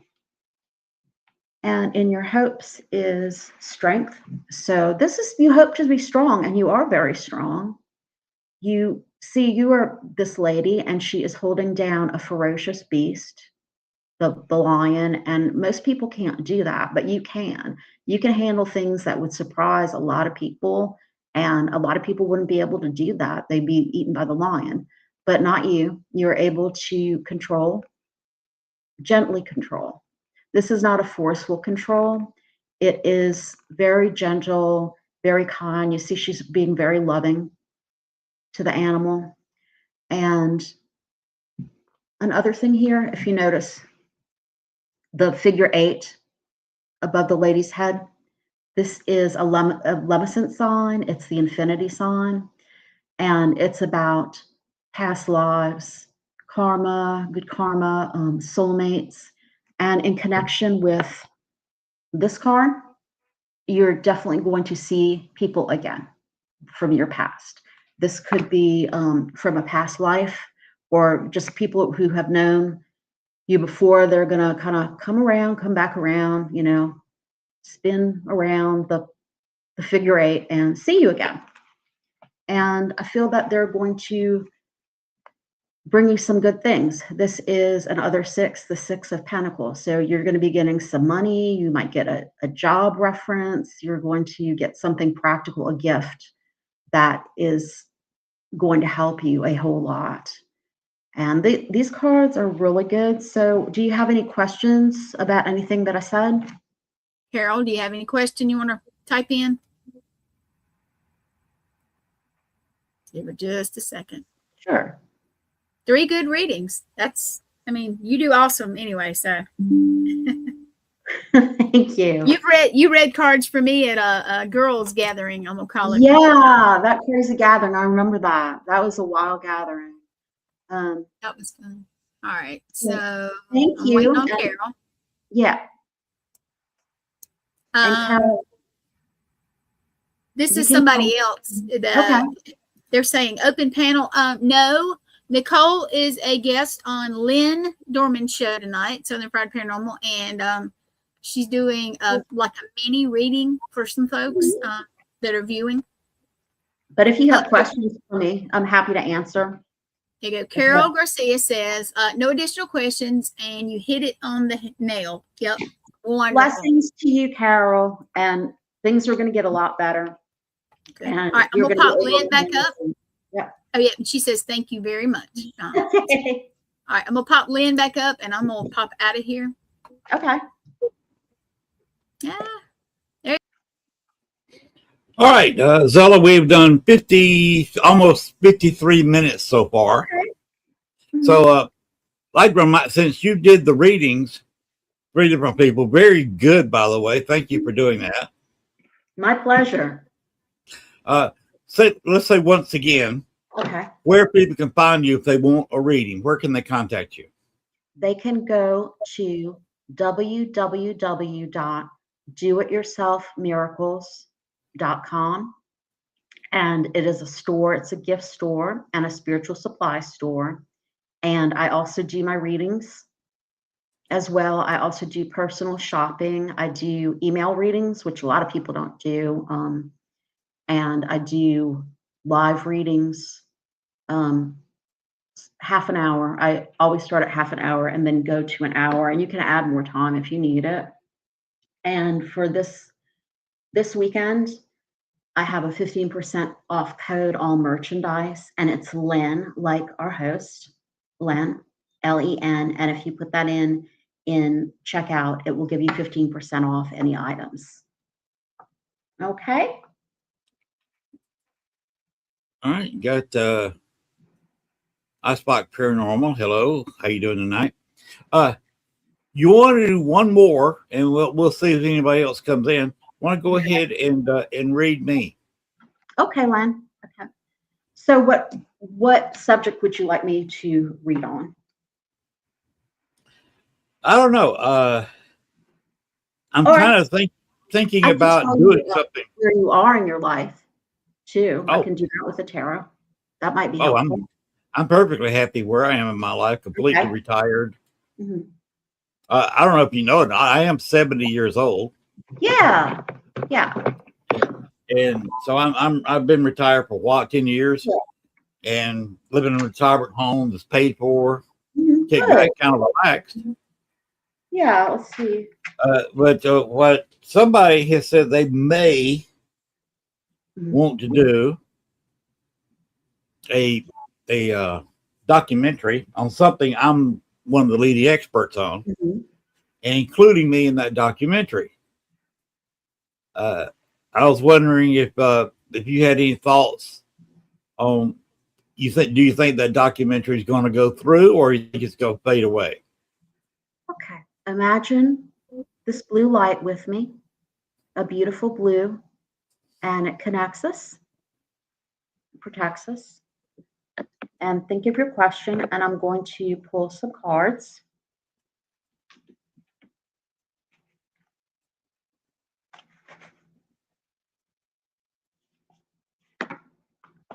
And in your hopes is strength. So this is, you hope to be strong, and you are very strong. You see, you are this lady, and she is holding down a ferocious beast, the lion, and most people can't do that, but you can. You can handle things that would surprise a lot of people, and a lot of people wouldn't be able to do that. They'd be eaten by the lion, but not you. You're able to control, gently control. This is not a forceful control. It is very gentle, very kind. You see, she's being very loving to the animal. And another thing here, if you notice, the figure 8 above the lady's head, this is a Lemescent sign. It's the infinity sign. And it's about past lives, karma, good karma, soulmates. And in connection with this card, you're definitely going to see people again from your past. This could be from a past life, or just people who have known you before. They're going to kind of come back around, you know, spin around the figure 8 and see you again. And I feel that they're going to bring you some good things. This is another 6, the 6 of Pentacles. So you're going to be getting some money. You might get a job reference. You're going to get something practical, a gift that is going to help you a whole lot. And these cards are really good. So do you have any questions about anything that I said? Carol, do you have any question you want to type in? Give her just a second. Sure. 3 good readings. I mean, you do awesome anyway, so. Thank you. You read cards for me at a girls' gathering. I'm gonna call it. Yeah, that crazy gathering. I remember that. That was a wild gathering. That was fun. All right, so Thank I'm you. waiting on And- Carol. Yeah. And Carol, This you is can somebody come- else. Okay. They're saying open panel. No, Nicole is a guest on Len Dorman show tonight, Southern Fried Paranormal, and she's doing like a mini reading for some folks that are viewing. But if you have questions for me, I'm happy to answer. There you go. Carol Garcia says, no additional questions, and you hit it on the nail. Yep. Wonderful. Blessings to you, Carol, and things are going to get a lot better. Good. And All right, I'm you're gonna gonna pop be able Lynn to back do up. this. Yeah. Oh yeah, she says thank you very much. All right, I'm gonna pop Lynn back up, and I'm gonna pop out of here. Okay. Yeah. All right, Zella, we've done almost 53 minutes so far. Okay. Mm-hmm. So, since you did the readings, 3 different people, very good, by the way. Thank you for doing that. My pleasure. Let's say once again, Okay. where people can find you if they want a reading. Where can they contact you? They can go to www.doityourselfmiracles.com, and it is a store. It's a gift store and a spiritual supply store. And I also do my readings as well. I also do personal shopping. I do email readings, which a lot of people don't do. And I do live readings, half an hour. I always start at half an hour and then go to an hour, and you can add more time if you need it. And for this weekend, I have a 15% off code, all merchandise, and it's Len, like our host, Len, Len. And if you put that in checkout, it will give you 15% off any items. Okay. All right, you got Icebox Paranormal. Hello, how you doing tonight? You want to do one more, and we'll see if anybody else comes in. Want to go ahead and read me? Okay, Len. Okay. So what subject would you like me to read on? I don't know. I'm kind of thinking I can about tell doing you something. where you are in your life too. I Oh. can do that with the tarot. That might be Oh, helpful. I'm perfectly happy where I am in my life, completely Okay. retired. Mhm. I don't know if you know it. I am 70 years old, Yeah. Yeah. and so I've been retired for 10 years, Yeah. and living in a retirement home that's paid for. Mhm. Kick Good. back, kind of relaxed. Yeah. Let's see. But what somebody has said they may Mhm. want to do a documentary on something I'm one of the leading experts on, Mhm. and including me in that documentary. I was wondering if you had any thoughts on do you think that documentary is going to go through, or you think it's going to fade away? Okay. Imagine this blue light with me, a beautiful blue, and it connects us, protects us. And think of your question, and I'm going to pull some cards.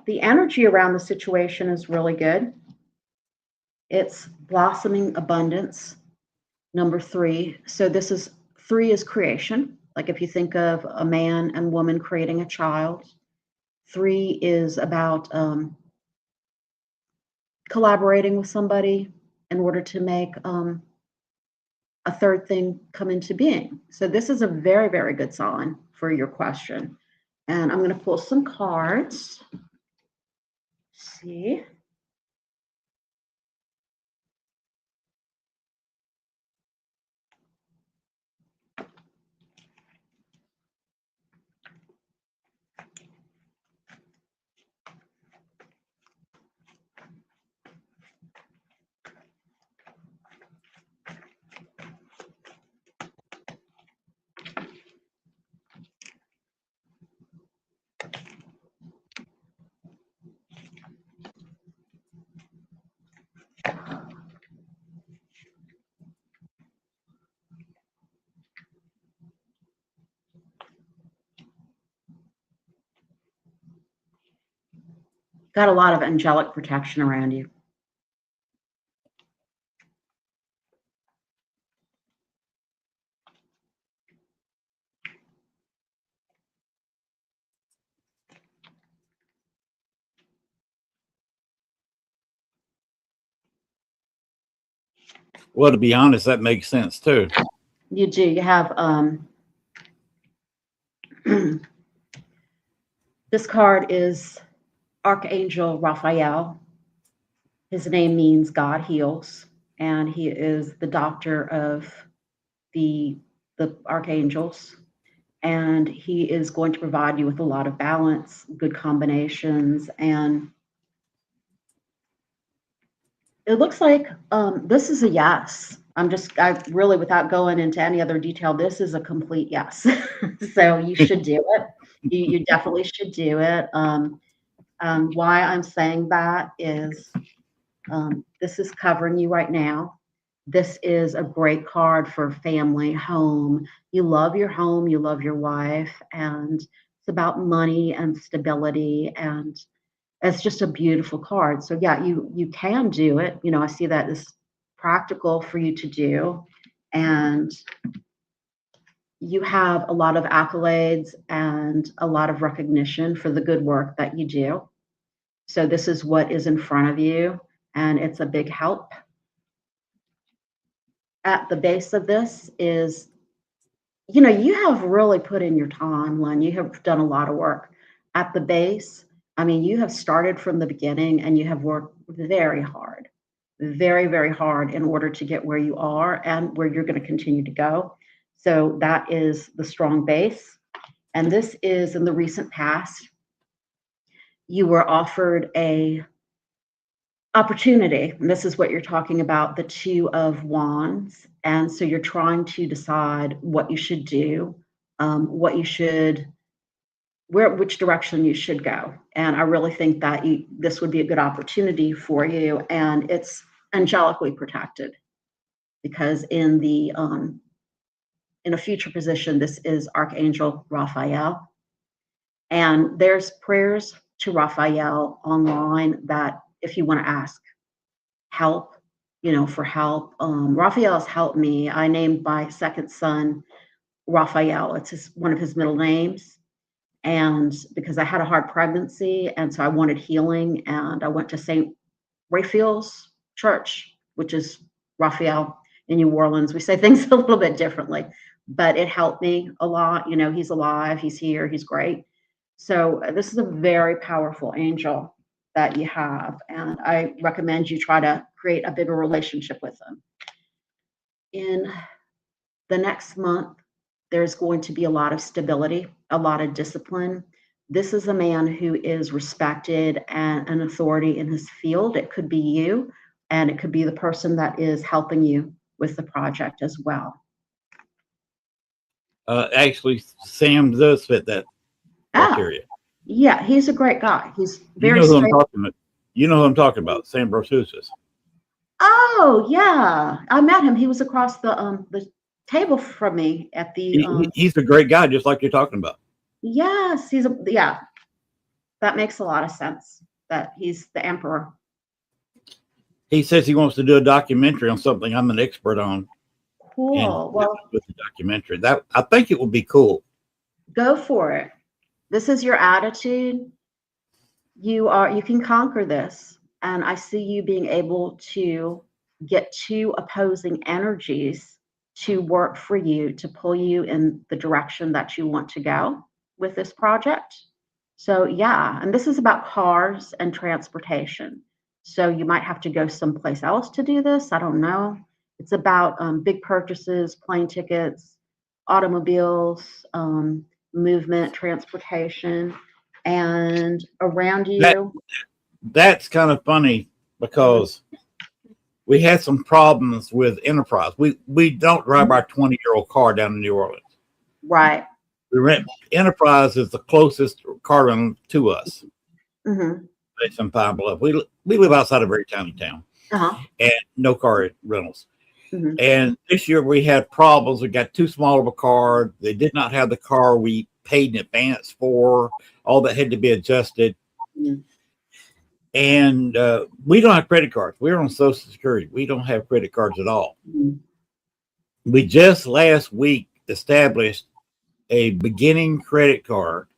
The energy around the situation is really good. It's blossoming abundance, number 3. So this is 3 is creation. Like if you think of a man and woman creating a child, 3 is about collaborating with somebody in order to make a third thing come into being. So this is a very, very good sign for your question. And I'm going to pull some cards. See. got a lot of angelic protection around you. Well, to be honest, that makes sense too. You do. You have this card is Archangel Raphael. His name means God heals, and he is the doctor of the archangels. And he is going to provide you with a lot of balance, good combinations, and it looks like this is a yes. I really, without going into any other detail, this is a complete yes. So you should do it. You definitely should do it. Why I'm saying that is this is covering you right now. This is a great card for family, home. You love your home, you love your wife, and it's about money and stability, and it's just a beautiful card. So yeah, you can do it. You know, I see that as practical for you to do, and you have a lot of accolades and a lot of recognition for the good work that you do. So this is what is in front of you, and it's a big help. At the base of this is, you know, you have really put in your time, Len. You have done a lot of work. At the base, I mean, you have started from the beginning and you have worked very hard, very, very hard in order to get where you are and where you're going to continue to go. So that is the strong base. And this is in the recent past. You were offered a opportunity, and this is what you're talking about, the Two of Wands. And so you're trying to decide what you should do, what you should, which direction you should go. And I really think that this would be a good opportunity for you, and it's angelically protected because in a future position, this is Archangel Raphael, and there's prayers to Raphael online that if you want to ask help, you know, for help. Raphael's helped me. I named my second son Raphael. It's one of his middle names. And because I had a hard pregnancy, and so I wanted healing, and I went to St. Raphael's Church, which is Raphael in New Orleans. We say things a little bit differently, but it helped me a lot. You know, he's alive, he's here, he's great. So this is a very powerful angel that you have, and I recommend you try to create a bigger relationship with him. In the next month, there's going to be a lot of stability, a lot of discipline. This is a man who is respected and an authority in his field. It could be you, and it could be the person that is helping you with the project as well. Actually, Sam does fit that criteria. Yeah, he's a great guy. He's very you know who I'm talking about. You know who I'm talking about, Sam Brosusis. Oh yeah, I met him. He was across the table from me at the. He's a great guy, just like you're talking about. Yes, that makes a lot of sense. That he's the emperor. He says he wants to do a documentary on something I'm an expert on. Cool. Well, with the documentary, that I think it would be cool. Go for it. This is your attitude. You can conquer this. And I see you being able to get two opposing energies to work for you, to pull you in the direction that you want to go with this project. So yeah, and this is about cars and transportation. So you might have to go someplace else to do this. I don't know. It's about big purchases, plane tickets, automobiles, movement, transportation, and around you. That's kind of funny because we had some problems with Enterprise. We don't drive our 20-year-old car down to New Orleans. Right. We rent Enterprise is the closest car rental to us. Mm-hmm. It's in Pine Bluff. We live outside a very tiny town, and no car rentals. Mm-hmm. And this year we had problems. We got too small of a car. They did not have the car we paid in advance for. All that had to be adjusted. Mm-hmm. And we don't have credit cards. We're on Social Security. We don't have credit cards at all. Mhm. We just last week established a beginning credit card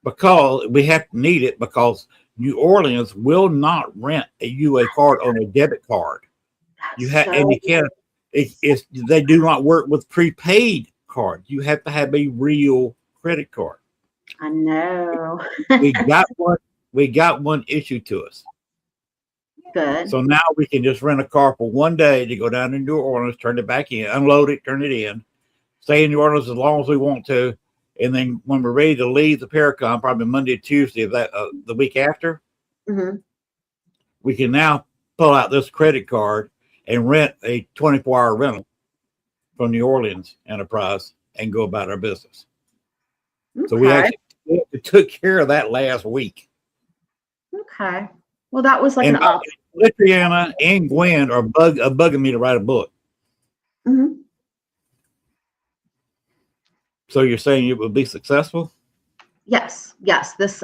because we have to need it because New Orleans will not rent a UA card on a debit card. You have, So, and you can't. It's they do not work with prepaid cards. You have to have a real credit card. I know. We got one. We got one issued to us. Good. So now we can just rent a car for one day to go down to New Orleans, turn it back in, unload it, turn it in, stay in New Orleans as long as we want to, and then when we're ready to leave the Paracon, probably Monday or Tuesday of that the week after, Hmm. we can now pull out this credit card and rent a 24-hour rental from New Orleans Enterprise and go about our business. So we actually took care of that last week. Okay. Well, that was like And an option. Litriana and Gwen are bugging me to write a book. Hmm. So you're saying it would be successful? Yes. Yes. This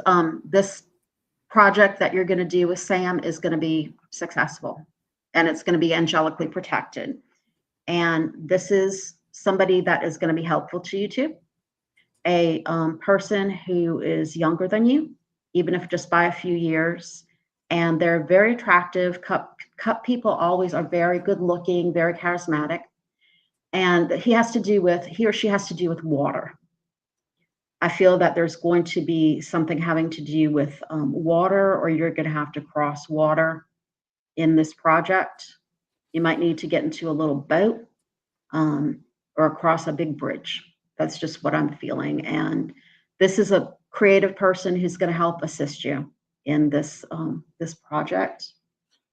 project that you're going to do with Sam is going to be successful, and it's going to be angelically protected. And this is somebody that is going to be helpful to you too. A person who is younger than you, even if just by a few years, and they're very attractive. Cup people always are very good looking, very charismatic, and he or she has to do with water. I feel that there's going to be something having to do with water, or you're going to have to cross water in this project. You might need to get into a little boat or across a big bridge. That's just what I'm feeling. And this is a creative person who's going to help assist you in this this project.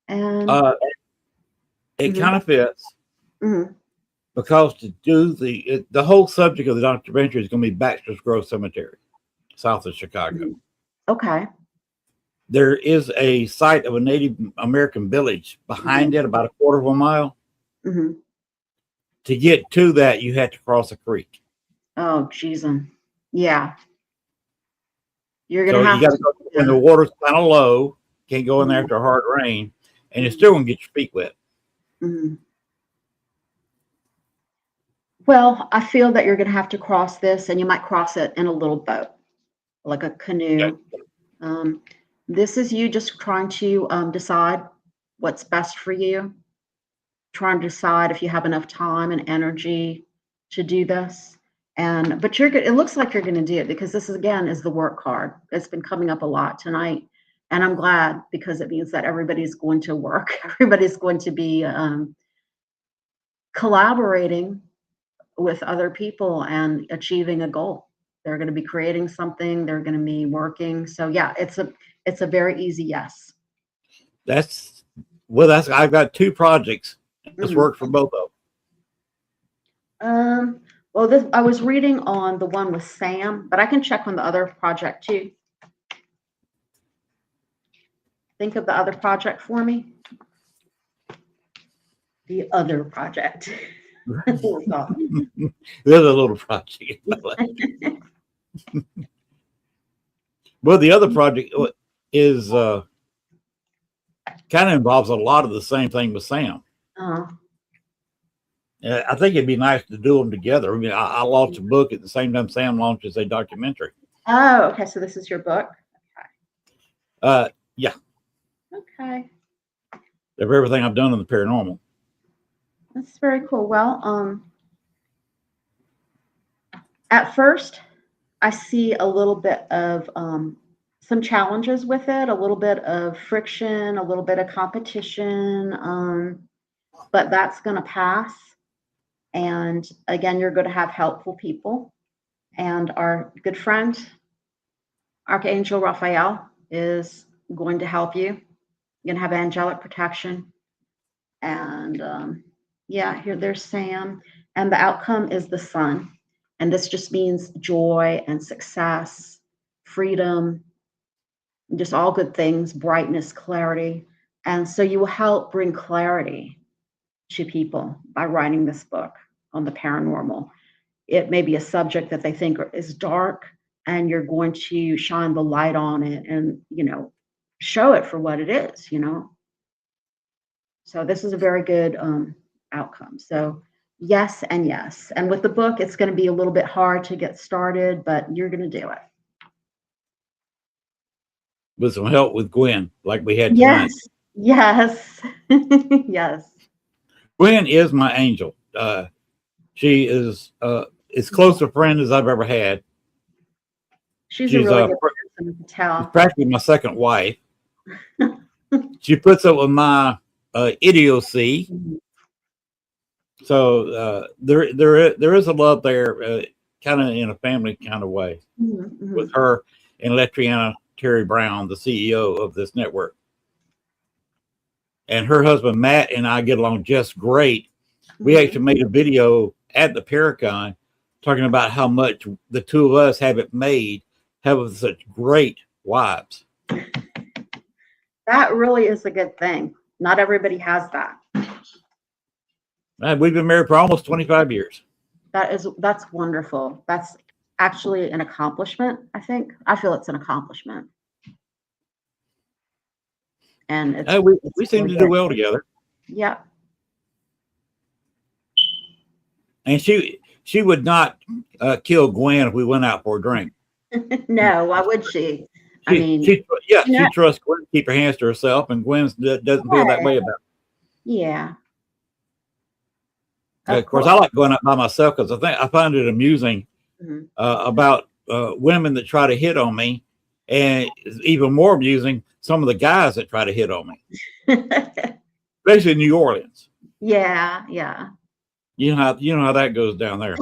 And It Mhm. kind of fits Mhm. because to do the whole subject of the documentary is going to be Baxter's Grove Cemetery, south of Chicago. Okay. There is a site of a Native American village behind it, about a quarter of a mile. Hmm. To get to that, you had to cross a creek. Oh, geez. Yeah. You're going So to you have got to go, and the water's kind of low. Can't go in there Mhm. after a hard rain, and you're still going to get your feet wet. Mhm. Well, I feel that you're going to have to cross this, and you might cross it in a little boat, like a canoe. Um, this is you just trying to decide what's best for you, trying to decide if you have enough time and energy to do this. And but you're good. It looks like you're going to do it because this is, again, is the work card. It's been coming up a lot tonight, and I'm glad because it means that everybody's going to work. Everybody's going to be collaborating with other people and achieving a goal. They're going to be creating something. They're going to be working. So yeah, it's a very easy yes. That's I've got two projects. This Mhm. worked for both of them. Well, I was reading on the one with Sam, but I can check on the other project too. Think of the other project for me. The other project. Oh, God. There's a little project. Well, the other project is kind of involves a lot of the same thing with Sam. Uh, I think it'd be nice to do them together. I mean, I launched a book at the same time Sam launches a documentary. oh, okay. So this is your book. Yeah, Okay. of everything I've done in the paranormal. That's very cool. Well, at first, I see a little bit of some challenges with it, a little bit of friction, a little bit of competition, but that's going to pass. And again, you're going to have helpful people. And our good friend, Archangel Raphael, is going to help you. You're going to have angelic protection. And yeah, there's Sam. And the outcome is the sun. And this just means joy and success, freedom, just all good things, brightness, clarity. And so you will help bring clarity to people by writing this book on the paranormal. It may be a subject that they think is dark, and you're going to shine the light on it and, show it for what it is, So this is a very good outcome. So yes and yes. And with the book, it's going to be a little bit hard to get started, but you're going to do it. With some help with Gwen, like we had tonight. Yes. Yes. Gwen is my angel. She is as close a friend as I've ever had. She's a really good person to tell. She's practically my second wife. She puts up with my idiocy. Mhm. So there is a love there, kind of in a family kind of way, with her and Letriana Terry Brown, the CEO of this network. And her husband Matt and I get along just great. We actually made a video at the Paracon talking about how much the two of us have it made, having such great wives. That really is a good thing. Not everybody has that. We've been married for almost 25 years. That's wonderful. That's actually an accomplishment, I think. I feel it's an accomplishment. And we seem to do well together. Yeah. And she would not kill Gwen if we went out for a drink. No, why would she? She trusts Gwen to keep her hands to herself, and Gwen doesn't feel that way about it. Yeah. Of course, I like going out by myself because I find it amusing about women that try to hit on me, and it's even more amusing some of the guys that try to hit on me, especially in New Orleans. Yeah. You know how that goes down there.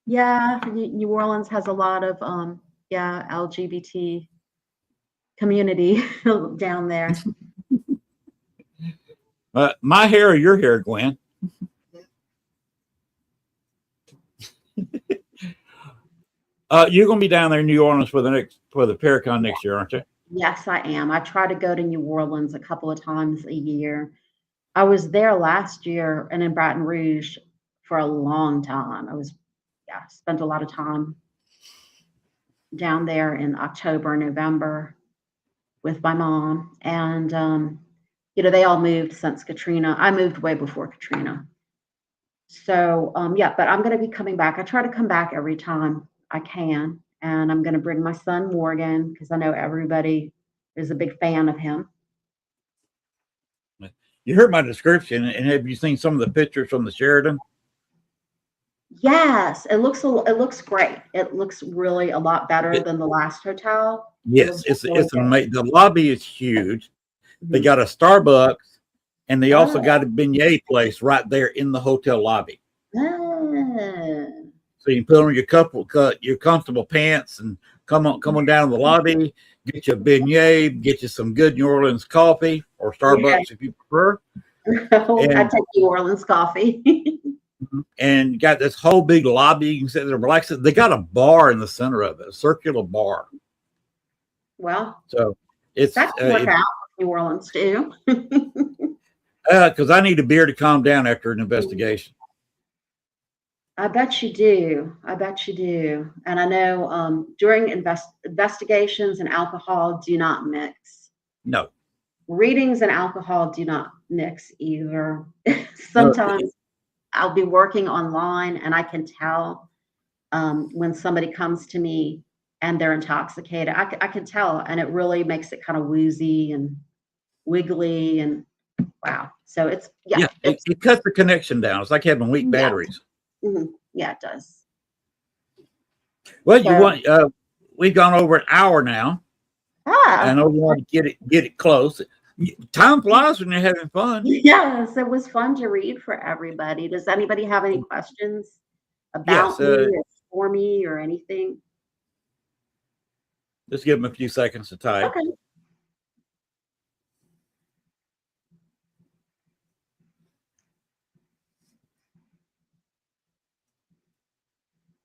Yeah, New Orleans has a lot of LGBT community down there. My hair or your hair, Gwen? You're gonna be down there in New Orleans for the Paracon next year, aren't you? Yes, I am. I try to go to New Orleans a couple of times a year. I was there last year and in Baton Rouge for a long time. Spent a lot of time down there in October, November with my mom. And, they all moved since Katrina. I moved way before Katrina. So, but I'm going to be coming back. I try to come back every time I can. And I'm going to bring my son, Morgan, because I know everybody is a big fan of him. You heard my description, and have you seen some of the pictures from the Sheridan? Yes, it looks great. It looks really a lot better than the last hotel. Yes, it's amazing. The lobby is huge. They got a Starbucks, and they also got a beignet place right there in the hotel lobby. So you can put on your comfortable pants and come on down to the lobby, get you a beignet, get you some good New Orleans coffee or Starbucks if you prefer. I take New Orleans coffee. And got this whole big lobby. You can sit there relax. They got a bar in the center of it, a circular bar. Well, so that can work out with New Orleans too. Because I need a beer to calm down after an investigation. I bet you do. And I know during investigations and alcohol do not mix. No. Readings and alcohol do not mix either. Sometimes I'll be working online and I can tell when somebody comes to me and they're intoxicated. I can tell, and it really makes it kind of woozy and wiggly and wow. So it cuts the connection down. It's like having weak batteries. Mm-hmm. Yeah, it does. Well, we've gone over an hour now. I know we want to get it close. Time flies when you're having fun. Yes, it was fun to read for everybody. Does anybody have any questions about me or for me or anything? Just give them a few seconds to type. Okay.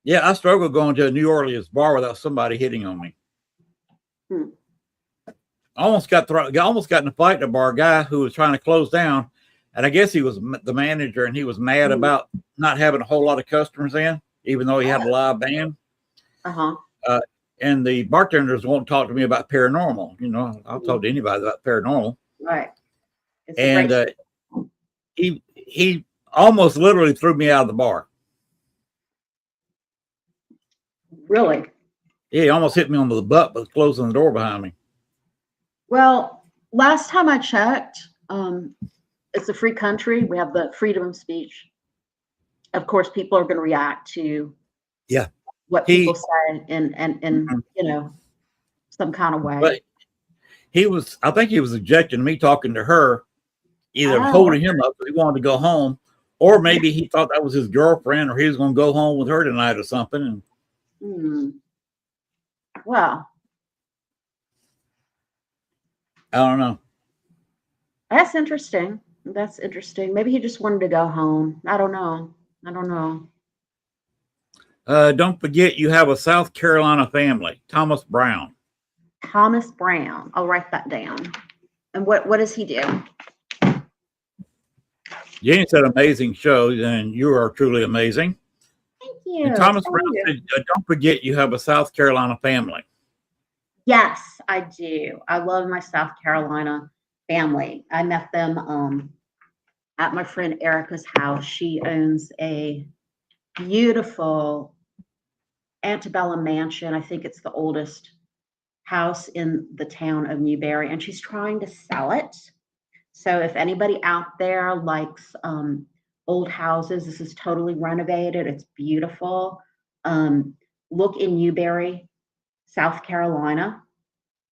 Yeah, I struggle going to a New Orleans bar without somebody hitting on me. Almost got in a fight at a bar. A guy who was trying to close down, and I guess he was the manager, and he was mad about not having a whole lot of customers in, even though he had a live band. and the bartenders won't talk to me about paranormal. You know, I'll talk to anybody about paranormal. Right. It's a And great he almost literally threw me out of the bar. really. Yeah, he almost hit me on the butt with closing the door behind me. Well, last time I checked, it's a free country. We have the freedom of speech. Of course, people are going to react to what people say in you know, some kind of way. But I think he was objecting to me talking to her, either Oh. holding him up because he wanted to go home, or maybe he thought that was his girlfriend, or he was going to go home with her tonight or something. And Well, I don't know. that's interesting. That's interesting. Maybe he just wanted to go home. I don't know. I don't know. Don't forget you have a South Carolina family, Thomas Brown. Thomas Brown. I'll write that down. And what does he do? Jenny said amazing show, and you are truly amazing. Thank you. And Thomas Thank Brown you. said, don't forget you have a South Carolina family. Yes, I do. I love my South Carolina family. I met them at my friend Erica's house. She owns a beautiful antebellum mansion. I think it's the oldest house in the town of Newberry, and she's trying to sell it. So if anybody out there likes old houses, this is totally renovated. It's beautiful. Look in Newberry, South Carolina,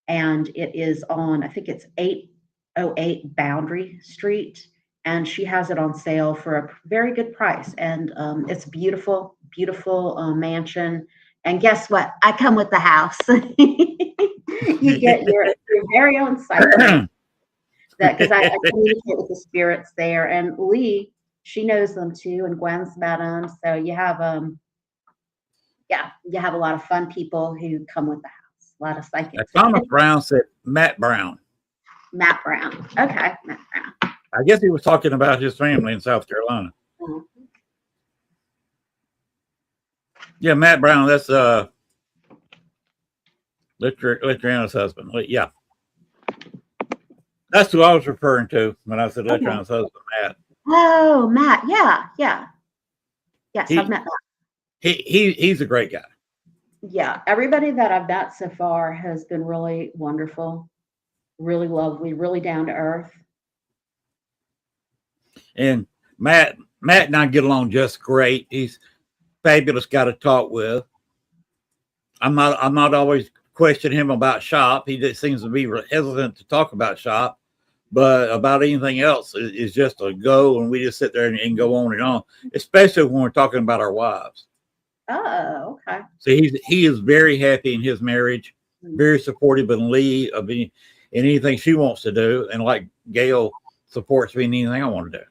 and it is on, I think it's 808 Boundary Street, and she has it on sale for a very good price. And it's a beautiful, beautiful mansion. And guess what? I come with the house. You get your very own site. Because I communicate with the spirits there, and Lee, she knows them too, and Gwen's met them. So you have you have a lot of fun people who come with the house. A lot of psychics. Thomas Brown said Matt Brown. Matt Brown. Okay, Matt Brown. I guess he was talking about his family in South Carolina. Mhm. Yeah, Matt Brown. That's Letriana's husband. Yeah. That's who I was referring to when I said Letriana's husband, Matt. Oh, Matt. Yeah. Yes, I've met Matt. He's a great guy. Yeah, everybody that I've met so far has been really wonderful, really lovely, really down to earth. And Matt and I get along just great. He's a fabulous guy to talk with. I'm not always questioning him about shop. He just seems to be hesitant to talk about shop, but about anything else is just a go, and we just sit there and go on and on, especially when we're talking about our wives. Oh, okay. So he is very happy in his marriage, very supportive of Lee in anything she wants to do, and like Gail supports me in anything I want to do.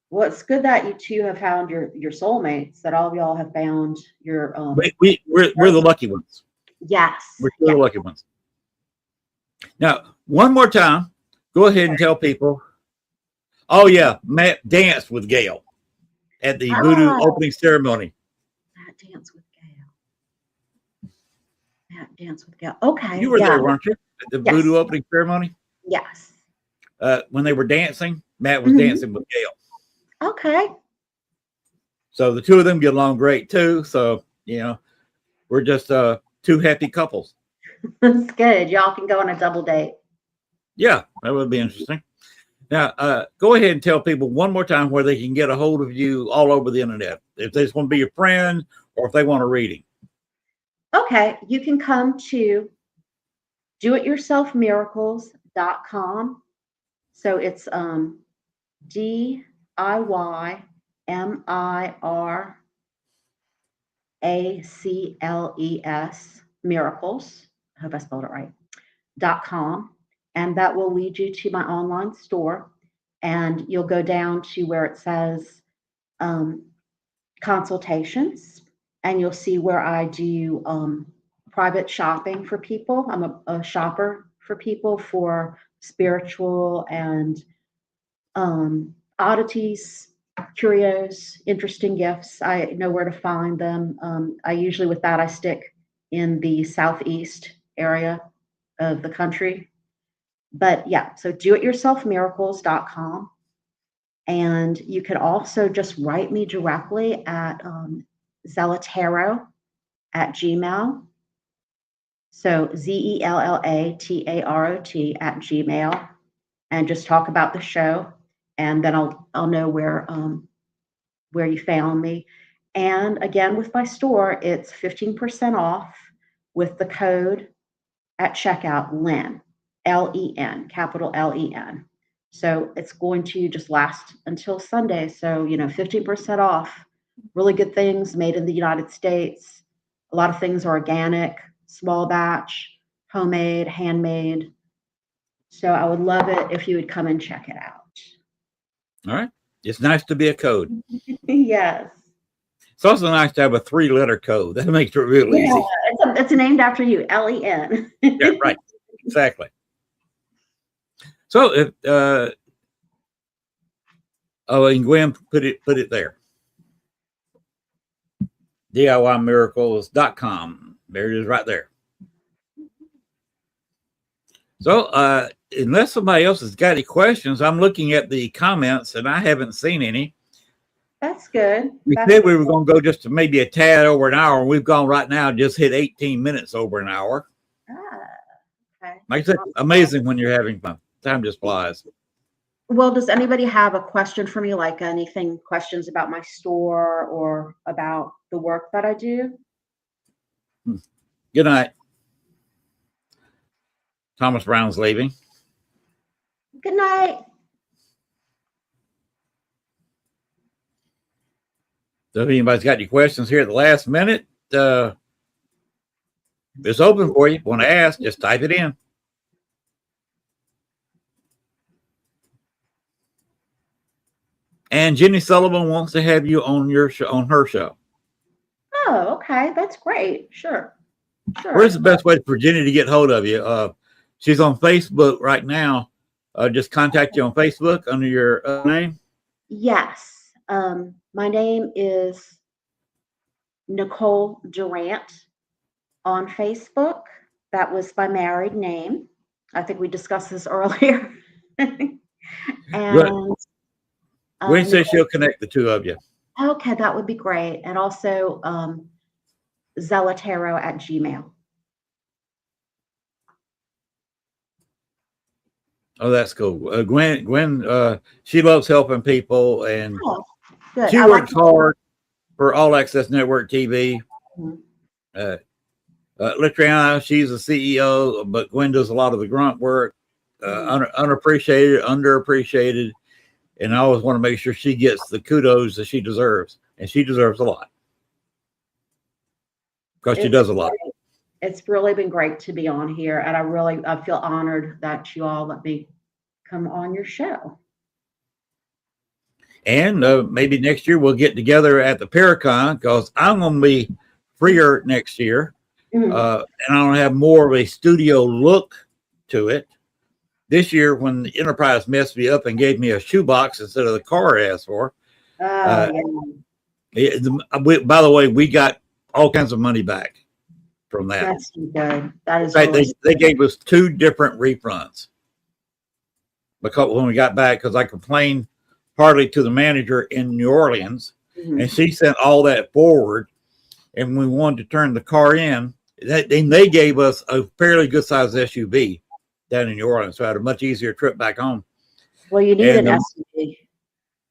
Well, it's good that you two have found your soulmates. That all of y'all have found your. We're the lucky ones. Yes. We're still the lucky ones. Now, one more time, go ahead and tell people. Oh yeah, Matt danced with Gail at the voodoo opening ceremony. Matt danced with Gail. Matt danced with Gail. Okay. You were there, weren't you? At the voodoo opening ceremony? Yes. When they were dancing, Matt was dancing with Gail. Okay. So the two of them get along great too. So, we're just two happy couples. That's good. Y'all can go on a double date. Yeah, that would be interesting. Now, go ahead and tell people one more time where they can get a hold of you all over the internet. If they just want to be your friend or if they want a reading. Okay. You can come to doityourselfmiracles.com. So it's DIYMIRACLES miracles. I hope I spelled it right. .com, and that will lead you to my online store, and you'll go down to where it says consultations, and you'll see where I do private shopping for people. I'm a shopper for people for spiritual and oddities, curios, interesting gifts. I know where to find them. I usually with that I stick in the southeast area of the country. But yeah, so doityourselfmiracles.com. And you could also just write me directly at zellataro at Gmail. So ZELLATAROT at Gmail, and just talk about the show, and then I'll know where you found me. And again, with my store, it's 15% off with the code at checkout, Len, Len, capital Len. So it's going to just last until Sunday. So, 15% off, really good things made in the United States. A lot of things are organic, small batch, homemade, handmade. So I would love it if you would come and check it out. All right. It's nice to be a code. Yes. It's also nice to have a 3-letter code. That makes it real easy. It's named after you, Len. Yeah, right. Exactly. So if and Gwen put it there. DIYmiracles.com. There it is right there. So unless somebody else has got any questions, I'm looking at the comments and I haven't seen any. That's good. We said we were going to go just maybe a tad over an hour, and we've gone right now, just hit 18 minutes over an hour. Okay. Like I said, amazing when you're having fun. Time just flies. Well, does anybody have a question for me, like questions about my store or about the work that I do? Good night. Thomas Brown's leaving. Good night. So if anybody's got any questions here at the last minute, it's open for you. Want to ask, just type it in. And Jenny Sullivan wants to have you on your show, on her show. Oh, okay. That's great. Sure. Where's the best way for Jenny to get hold of you? She's on Facebook right now. Just contact you on Facebook under your name. Yes. My name is Nicole Durant on Facebook. That was my married name. I think we discussed this earlier. And Gwen says she'll connect the two of you. Okay, that would be great. And also zellataro at Gmail. Oh, that's cool. Gwen, she loves helping people, and Good. she works hard for All Access Network TV. Mm-hmm. Litriana, she's a CEO, but Gwen does a lot of the grunt work, unappreciated, underappreciated, and I always want to make sure she gets the kudos that she deserves, and she deserves a lot because she does a lot. It's really been great to be on here, and I feel honored that you all let me come on your show. And maybe next year we'll get together at the Paracon, because I'm going to be freer next year, and I don't have more of a studio look to it. This year, when the Enterprise messed me up and gave me a shoebox instead of the car I asked for, by the way, we got all kinds of money back from that. That's good. That is right. They gave us 2 different refunds because when we got back, because I complained hardly to the manager in New Orleans, and she sent all that forward, and we wanted to turn the car in. They gave us a fairly good sized SUV down in New Orleans, so I had a much easier trip back home. Well, you need an SUV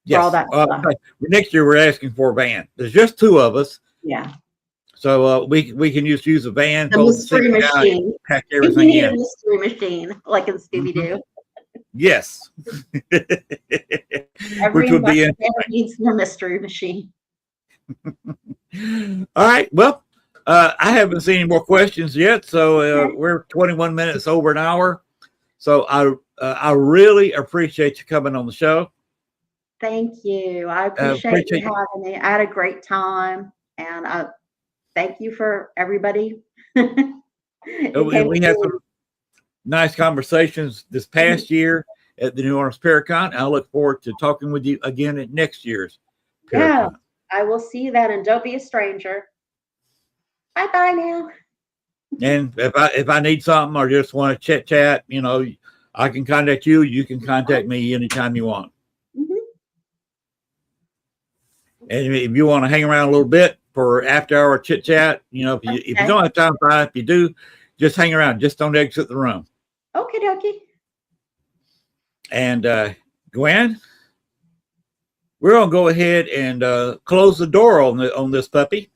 for all that stuff. Next year we're asking for a van. There's just 2 of us. Yeah. So we can just use a van. The mystery machine. Pack everything in. A mystery machine, like in Scooby-Doo. Yes. Which would be interesting. Needs a mystery machine. All right. Well, I haven't seen any more questions yet, so we're 21 minutes over an hour. So I really appreciate you coming on the show. Thank you. I appreciate you having me. I had a great time, and thank you for everybody. We had some nice conversations this past year at the New Orleans Paracon. I look forward to talking with you again at next year's Paracon. Yeah, I will see you then, and don't be a stranger. Bye-bye now. And if I need something or just want to chit chat, you know, I can contact you. You can contact me anytime you want. Mhm. And if you want to hang around a little bit for after hour chit chat, you know, if you don't have time, fine. If you do, just hang around. Just don't exit the room. Okie dokie. And Gwen, we're gonna go ahead and close the door on this puppy.